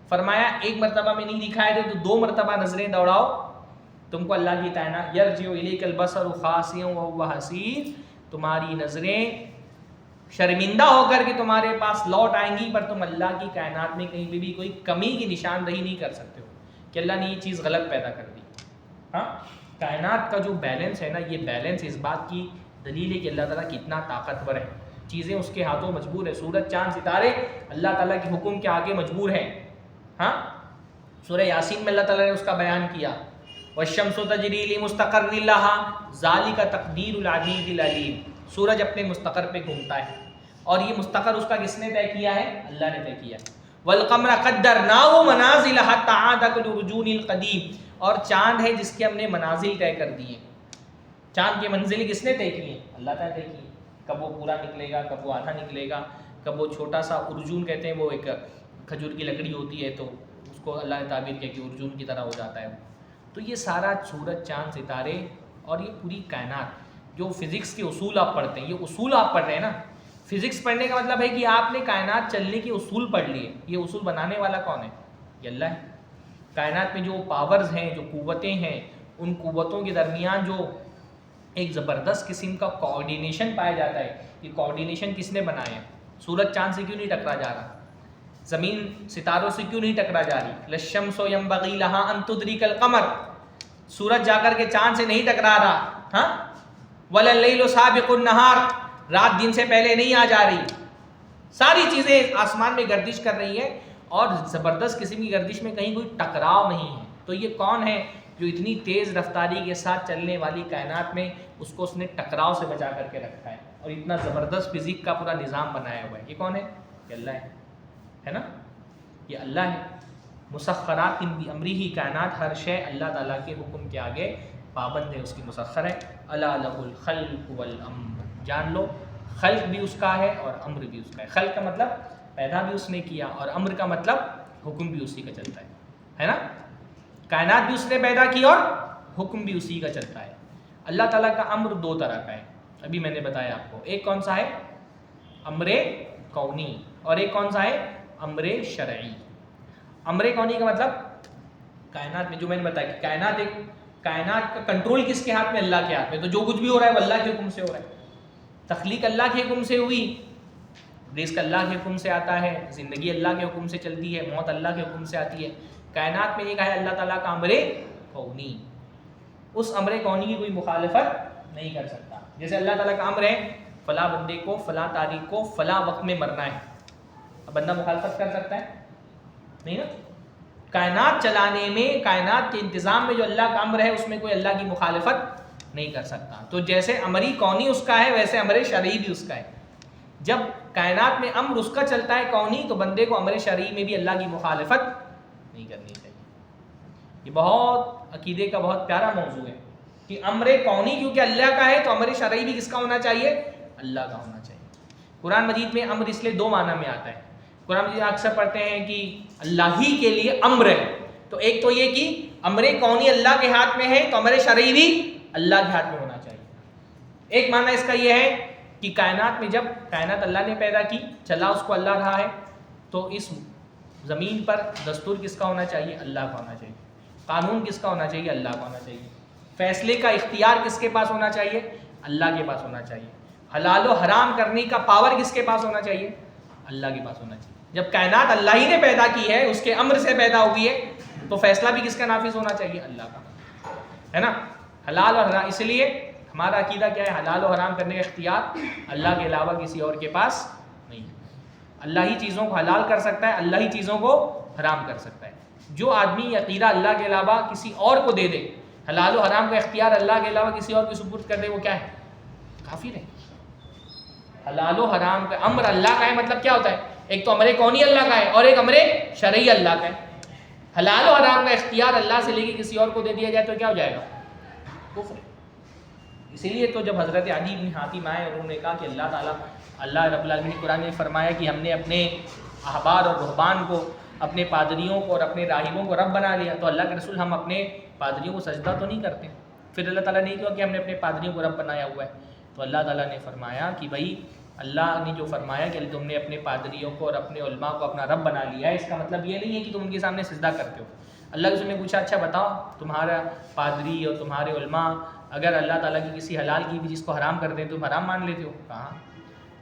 فرمایا ایک مرتبہ میں نہیں دکھائی دے تو دو مرتبہ نظریں دوڑاؤ، تم کو اللہ کی کائنات یرجع الیک البصر خاسئا وهو حسیر، تمہاری نظریں شرمندہ ہو کر کے تمہارے پاس لوٹ آئیں گی، پر تم اللہ کی کائنات میں کہیں بھی کوئی کمی کی نشاندہی نہیں کر سکتے ہو کہ اللہ نے یہ چیز غلط پیدا کر دی. ہاں، کائنات کا جو بیلنس ہے نا، یہ بیلنس اس بات کی دلیل ہے کہ اللہ تعالیٰ کتنا طاقتور ہے، چیزیں اس کے ہاتھوں مجبور ہے، سورج چاند ستارے اللہ تعالیٰ کے حکم کے آگے مجبور ہیں. ہاں، سورہ یاسین میں اللہ تعالیٰ نے اس کا بیان کیا، والشمس تجری لمستقر لها ذلک تقدیر العزیز العلیم. سورج اپنے مستقر پہ گھومتا ہے، اور یہ مستقر اس کا کس نے طے کیا ہے؟ اللہ نے طے کیا. والقمر قدرناہ منازل حتی عاد کالعرجون القدیم، اور چاند ہے جس کے ہم نے منازل طے کر دی ہیں. چاند کے منزل کس نے طے کی ہیں؟ اللہ تعالیٰ طے کی. کب وہ پورا نکلے گا، کب وہ آدھا نکلے گا، کب وہ چھوٹا سا ارجون کہتے ہیں، وہ ایک کھجور کی لکڑی ہوتی ہے تو اس کو اللہ نے تعبیر کیا کہ ارجون کی طرح ہو جاتا ہے. تو یہ سارا سورج چاند ستارے اور یہ پوری کائنات، جو فزکس کے اصول آپ پڑھتے ہیں، یہ اصول آپ پڑھ رہے ہیں نا. فزکس پڑھنے کا مطلب ہے کہ آپ نے کائنات چلنے کے اصول پڑھ لیے. یہ اصول بنانے والا کون ہے؟ یہ اللہ ہے. کائنات میں جو پاورز ہیں، جو قوتیں ہیں، ان قوتوں کے درمیان جو ایک زبردست قسم کا کوآرڈینیشن پایا جاتا ہے، یہ کوآرڈینیشن کس نے بنایا ہے؟ سورج چاند سے کیوں نہیں ٹکرا جا رہا؟ زمین ستاروں سے کیوں نہیں ٹکرا جا رہی؟ للشمس ينبغي لها ان تدرك القمر، سورج جا کر کے چاند سے نہیں ٹکرا رہا. ہاں، ولا الليل سابق النهار، رات دن سے پہلے نہیں آ جا رہی. ساری چیزیں آسمان میں گردش کر رہی ہیں، اور زبردست قسم کی گردش میں کہیں کوئی ٹکراؤ نہیں ہے. تو یہ کون ہے جو اتنی تیز رفتاری کے ساتھ چلنے والی کائنات میں اس کو اس نے ٹکراؤ سے بچا کر کے رکھا ہے، اور اتنا زبردست فزک کا پورا نظام بنایا ہوا ہے؟ یہ کون ہے؟ یہ اللہ ہے نا. یہ اللہ ہے. مسخرات بامرہ، کائنات ہر شے اللہ تعالیٰ کے حکم کے آگے پابند ہے، اس کی مسخر ہے. الا لہ الخلق والامر، جان لو خلق بھی اس کا ہے اور امر بھی اس کا ہے. خلق کا مطلب پیدا بھی اس نے کیا، اور امر کا مطلب حکم بھی اسی کا چلتا ہے نا. کائنات بھی اس نے پیدا کی اور حکم بھی اسی کا چلتا ہے. اللہ تعالیٰ کا امر دو طرح کا ہے، ابھی میں نے بتایا آپ کو. ایک کون سا ہے؟ امر کونی، اور ایک کون سا ہے؟ امر شرعی. امر کونی کا مطلب کائنات میں جو میں نے بتایا کہ کائنات کا کنٹرول کس کے ہاتھ میں؟ اللہ کے ہاتھ میں. تو جو کچھ بھی ہو رہا ہے وہ اللہ کے حکم سے ہو رہا ہے. تخلیق اللہ کے حکم سے ہوئی، رزق اللہ کے حکم سے آتا ہے، زندگی اللہ کے حکم سے چلتی ہے، موت اللہ کے حکم سے آتی ہے. کائنات میں ایک ہے اللہ تعالیٰ کا امر کونی، اس امر کونی کی کوئی مخالفت نہیں کر سکتا. جیسے اللہ تعالیٰ کا امر ہے فلاں بندے کو فلاں تاریخ کو فلاں وقت میں مرنا ہے، اب بندہ مخالفت کر سکتا ہے؟ نہیں نا. کائنات چلانے میں، کائنات کے انتظام میں جو اللہ کا امر ہے اس میں کوئی اللہ کی مخالفت نہیں کر سکتا. تو جیسے امری کونی اس کا ہے، ویسے امر شرعی بھی اس کا ہے. جب کائنات میں امر اس کا چلتا ہے کونی، تو بندے کو امر شرعی میں بھی اللہ کی مخالفت نہیں کرنی چاہیے. یہ بہت عقیدے کا بہت پیارا موضوع ہے کہ امر کونی کیونکہ اللہ کا ہے تو امر شرعی بھی کس کا ہونا چاہیے؟ اللہ کا ہونا چاہیے. قرآن مجید میں امر اس لیے دو معنی میں آتا ہے. قرآن مجید اکثر پڑھتے ہیں کہ اللہ ہی کے لیے امر ہے، تو ایک تو یہ کہ امر کونی اللہ کے ہاتھ میں ہے تو امر شرعی بھی اللہ کے ہاتھ میں ہونا چاہیے. ایک معنی اس کا یہ ہے کہ کائنات میں جب کائنات اللہ نے پیدا کی، چلا اس کو اللہ رہا ہے، تو اس زمین پر دستور کس کا ہونا چاہیے؟ اللہ کا ہونا چاہیے. قانون کس کا ہونا چاہیے؟ اللہ کا ہونا چاہیے. فیصلے کا اختیار کس کے پاس ہونا چاہیے؟ اللہ کے پاس ہونا چاہیے. حلال و حرام کرنے کا پاور کس کے پاس ہونا چاہیے؟ اللہ کے پاس ہونا چاہیے. جب کائنات اللہ ہی نے پیدا کی ہے، اس کے امر سے پیدا ہوئی ہے، تو فیصلہ بھی کس کا نافذ ہونا چاہیے؟ اللہ کا، ہے نا. حلال اور حرام، اس لیے ہمارا عقیدہ کیا ہے؟ حلال و حرام کرنے کا اختیار اللہ کے علاوہ کسی اور کے پاس نہیں ہے. اللہ ہی چیزوں کو حلال کر سکتا ہے، اللہ ہی چیزوں کو حرام کر سکتا ہے. جو آدمی عقیدہ اللہ کے علاوہ کسی اور کو دے دے، حلال و حرام کا اختیار اللہ کے علاوہ کسی اور کے سپرد کر دے، وہ کیا ہے؟ کافر ہے. حلال و حرام کا امر اللہ کا ہے، مطلب کیا ہوتا ہے؟ ایک تو امر کونی اللہ کا ہے اور ایک امر شرعی اللہ کا ہے. حلال و حرام کا اختیار اللہ سے لے کے کسی اور کو دے دیا جائے تو کیا ہو جائے گا؟ کفر. اسی لیے تو جب حضرت عدی بن حاتم آئے اور انہوں نے کہا کہ اللہ رب العالمین نے قرآن میں فرمایا کہ ہم نے اپنے احبار اور رہبان کو، اپنے پادریوں کو اور اپنے راہبوں کو رب بنا لیا، تو اللہ کے رسول ہم اپنے پادریوں کو سجدہ تو نہیں کرتے. پھر اللہ تعالیٰ نے کہا کہ ہم نے اپنے پادریوں کو رب بنایا ہوا ہے. تو اللہ تعالیٰ نے فرمایا کہ بھائی اللہ نے جو فرمایا کہ تم نے اپنے پادریوں کو اور اپنے علماء کو اپنا رب بنا لیا ہے، اس کا مطلب یہ نہیں ہے کہ تم ان کے سامنے سجدہ کرتے ہو. اللہ کے رسول نے پوچھا اچھا بتاؤ تمہارا پادری اور تمہارے علماء اگر اللہ تعالیٰ کی کسی حلال کی بھی چیز کو حرام کر دیں تو تم حرام مان لیتے ہو؟ کہاں.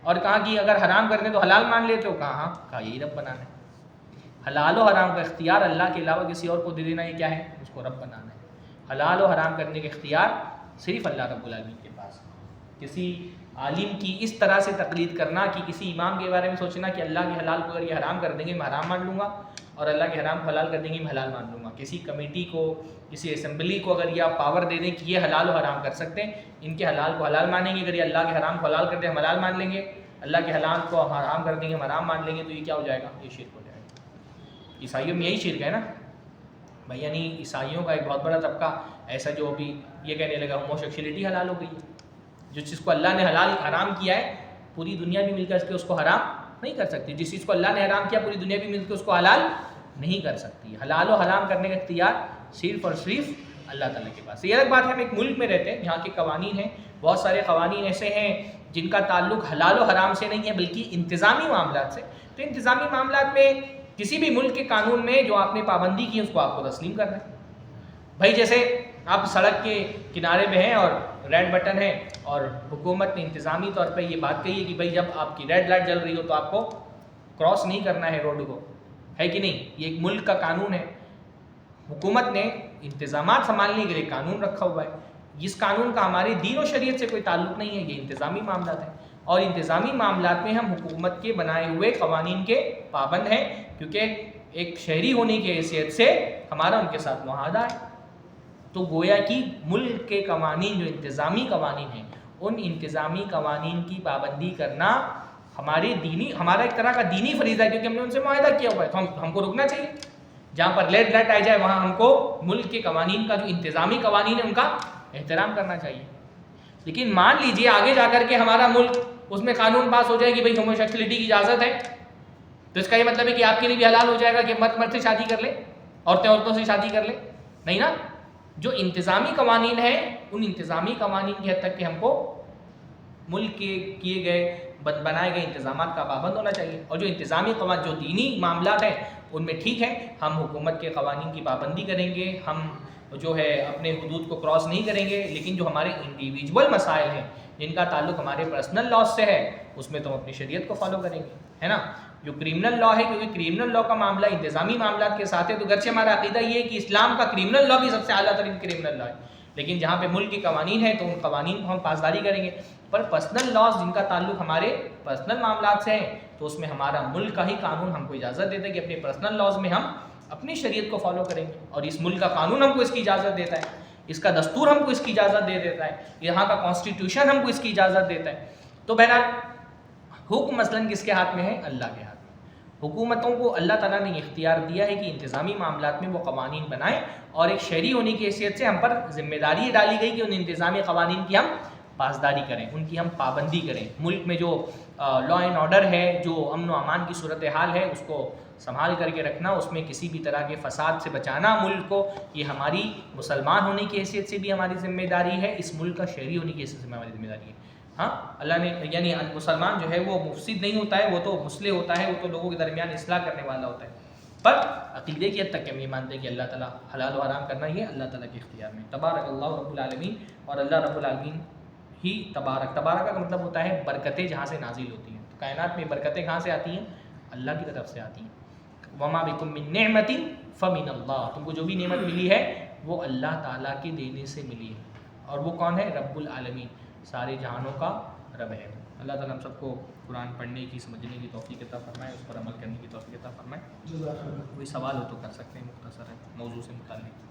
اور کہا کہ اگر حرام کر دیں تو حلال مان لیتے ہو؟ کہاں. کہا یہی رب بنانا ہے. حلال و حرام کا اختیار اللہ کے علاوہ کسی اور کو دے دینا، یہ کیا ہے؟ اس کو رب بنانا ہے. حلال و حرام کرنے کا اختیار صرف اللہ رب العالمین کے پاس. کسی عالم کی اس طرح سے تقلید کرنا کہ کسی امام کے بارے میں سوچنا کہ اللہ کے حلال کو اگر یہ حرام کر دیں گے میں حرام مان لوں گا، اور اللہ کے حرام کو حلال کر دیں گے میں حلال مان لوں گا. کسی کمیٹی کو، کسی اسمبلی کو اگر یہ آپ پاور دے دیں کہ یہ حلال و حرام کر سکتے ہیں، ان کے حلال کو حلال مانیں گے، اگر یہ اللہ کے حرام کو حلال کر دیں ہم حلال مان لیں گے، اللہ کے حلال کو حرام کر دیں گے ہم حرام مان لیں گے، تو یہ کیا ہو جائے گا؟ یہ شرک ہو جائے گا. عیسائیوں میں یہی شرک ہے نا بھائی. یعنی عیسائیوں کا ایک بہت بڑا طبقہ ایسا جو ابھی یہ کہنے لگا ہوموسیکشولیٹی حلال ہو گئی ہے. جو چیز کو اللہ نے حرام کیا ہے پوری دنیا بھی مل کر اس کو حرام نہیں کر سکتی. جس چیز کو اللہ نے حرام کیا پوری دنیا بھی مل کے اس کو حلال نہیں کر سکتی. حلال و حرام کرنے کا اختیار صرف اور صرف اللہ تعالیٰ کے پاس. یہ الگ بات ہے ہم ایک ملک میں رہتے ہیں، یہاں کے قوانین ہیں، بہت سارے قوانین ایسے ہیں جن کا تعلق حلال و حرام سے نہیں ہے بلکہ انتظامی معاملات سے. تو انتظامی معاملات میں کسی بھی ملک کے قانون میں جو آپ نے پابندی کی اس کو آپ کو تسلیم کرنا ہے. بھائی جیسے آپ سڑک کے کنارے میں ہیں اور ریڈ بٹن ہے اور حکومت نے انتظامی طور پہ یہ بات کہی ہے کہ بھائی جب آپ کی ریڈ لائٹ جل رہی ہو تو آپ کو کراس نہیں کرنا ہے روڈ کو، ہے کہ نہیں؟ یہ ایک ملک کا قانون ہے. حکومت نے انتظامات سنبھالنے کے لیے قانون رکھا ہوا ہے. اس قانون کا ہمارے دین و شریعت سے کوئی تعلق نہیں ہے، یہ انتظامی معاملات ہیں. اور انتظامی معاملات میں ہم حکومت کے بنائے ہوئے قوانین کے پابند ہیں، کیونکہ ایک شہری ہونے کی حیثیت سے ہمارا ان کے ساتھ معاہدہ ہے. تو گویا کہ ملک کے قوانین جو انتظامی قوانین ہیں، ان انتظامی قوانین کی پابندی کرنا ہمارا ایک طرح کا دینی فریضہ ہے، کیونکہ ہم نے ان سے معاہدہ کیا ہوا ہے. تو ہم کو رکنا چاہیے. جہاں پر ریڈ لائٹ آ جائے وہاں ہم کو ملک کے قوانین کا جو انتظامی قوانین ہے ان کا احترام کرنا چاہیے. لیکن مان لیجئے آگے جا کر کے ہمارا ملک اس میں قانون پاس ہو جائے کہ بھائی ہوموسیکشولیٹی کی اجازت ہے، تو اس کا یہ مطلب ہے کہ آپ کے لیے بھی حلال ہو جائے گا کہ مرد سے شادی کر لے، عورتوں سے شادی کر لے؟ نہیں نا. جو انتظامی قوانین ہیں ان انتظامی قوانین کی حد تک کہ ہم کو ملک کے کیے گئے بنائے گئے انتظامات کا پابند ہونا چاہیے. اور جو انتظامی قوانین جو دینی معاملات ہیں ان میں ٹھیک ہے ہم حکومت کے قوانین کی پابندی کریں گے، ہم جو ہے اپنے حدود کو کراس نہیں کریں گے. لیکن جو ہمارے انڈیویجول مسائل ہیں جن کا تعلق ہمارے پرسنل لاز سے ہے اس میں تو ہم اپنی شریعت کو فالو کریں گے، ہے نا. جو کرمنل لا ہے، کیونکہ کرمنل لا کا معاملہ انتظامی معاملات کے ساتھ ہے، تو گرچہ ہمارا عقیدہ یہ ہے کہ اسلام کا کرمنل لا بھی سب سے اعلیٰ ترین کرمنل لا ہے، لیکن جہاں پہ ملک کے قوانین ہیں تو ان قوانین کو ہم پاسداری کریں گے. پر پرسنل لاز جن کا تعلق ہمارے پرسنل معاملات سے ہیں تو اس میں ہمارا ملک کا ہی قانون ہم کو اجازت دیتا ہے کہ اپنے پرسنل لاز میں ہم اپنی شریعت کو فالو کریں گے. اور اس ملک کا قانون ہم کو اس کی اجازت دیتا ہے، اس کا دستور ہم کو اس کی اجازت دے دیتا ہے، یہاں کا کانسٹیٹیوشن ہم کو اس کی اجازت دیتا ہے. تو بہرحال حکم مثلاً کس کے ہاتھ میں ہے؟ اللہ کے ہاتھ میں. حکومتوں کو اللہ تعالیٰ نے اختیار دیا ہے کہ انتظامی معاملات میں وہ قوانین بنائیں، اور ایک شہری ہونے کی حیثیت سے ہم پر ذمہ داری ڈالی گئی کہ ان انتظامی قوانین کی ہم پاسداری کریں، ان کی ہم پابندی کریں. ملک میں جو لا اینڈ آرڈر ہے، جو امن و امان کی صورتحال ہے اس کو سنبھال کر کے رکھنا، اس میں کسی بھی طرح کے فساد سے بچانا ملک کو، یہ ہماری مسلمان ہونے کی حیثیت سے بھی ہماری ذمہ داری ہے، اس ملک کا شہری ہونے کی حیثیت سے ہماری ذمہ داری ہے. ہاں اللہ نے یعنی مسلمان جو ہے وہ مفسد نہیں ہوتا ہے، وہ تو مصلح ہوتا ہے، وہ تو لوگوں کے درمیان اصلاح کرنے والا ہوتا ہے. پر عقیدے کی حد تک ہم یہ مانتے ہیں کہ اللہ تعالیٰ حلال و حرام کرنا یہ اللہ تعالیٰ کے اختیار میں. تبارک اللہ رب العالمین. اور اللہ رب العالمین ہی تبارک کا مطلب ہوتا ہے برکتیں جہاں سے نازل ہوتی ہیں. تو کائنات میں برکتیں کہاں سے آتی ہیں؟ اللہ کی طرف سے آتی ہیں. وما بکم من نعمت فمن اللہ. تم کو جو بھی نعمت ملی ہے وہ اللہ تعالیٰ کے دینے سے ملی ہے. اور وہ کون ہے؟ رب العالمین، سارے جہانوں کا رب ہے. اللہ تعالیٰ ہم سب کو قرآن پڑھنے کی، سمجھنے کی توفیق عطا فرمائے، اس پر عمل کرنے کی توفیق عطا فرمائے. کوئی سوال ہو تو کر سکتے ہیں، مختصر ہے موضوع سے متعلق.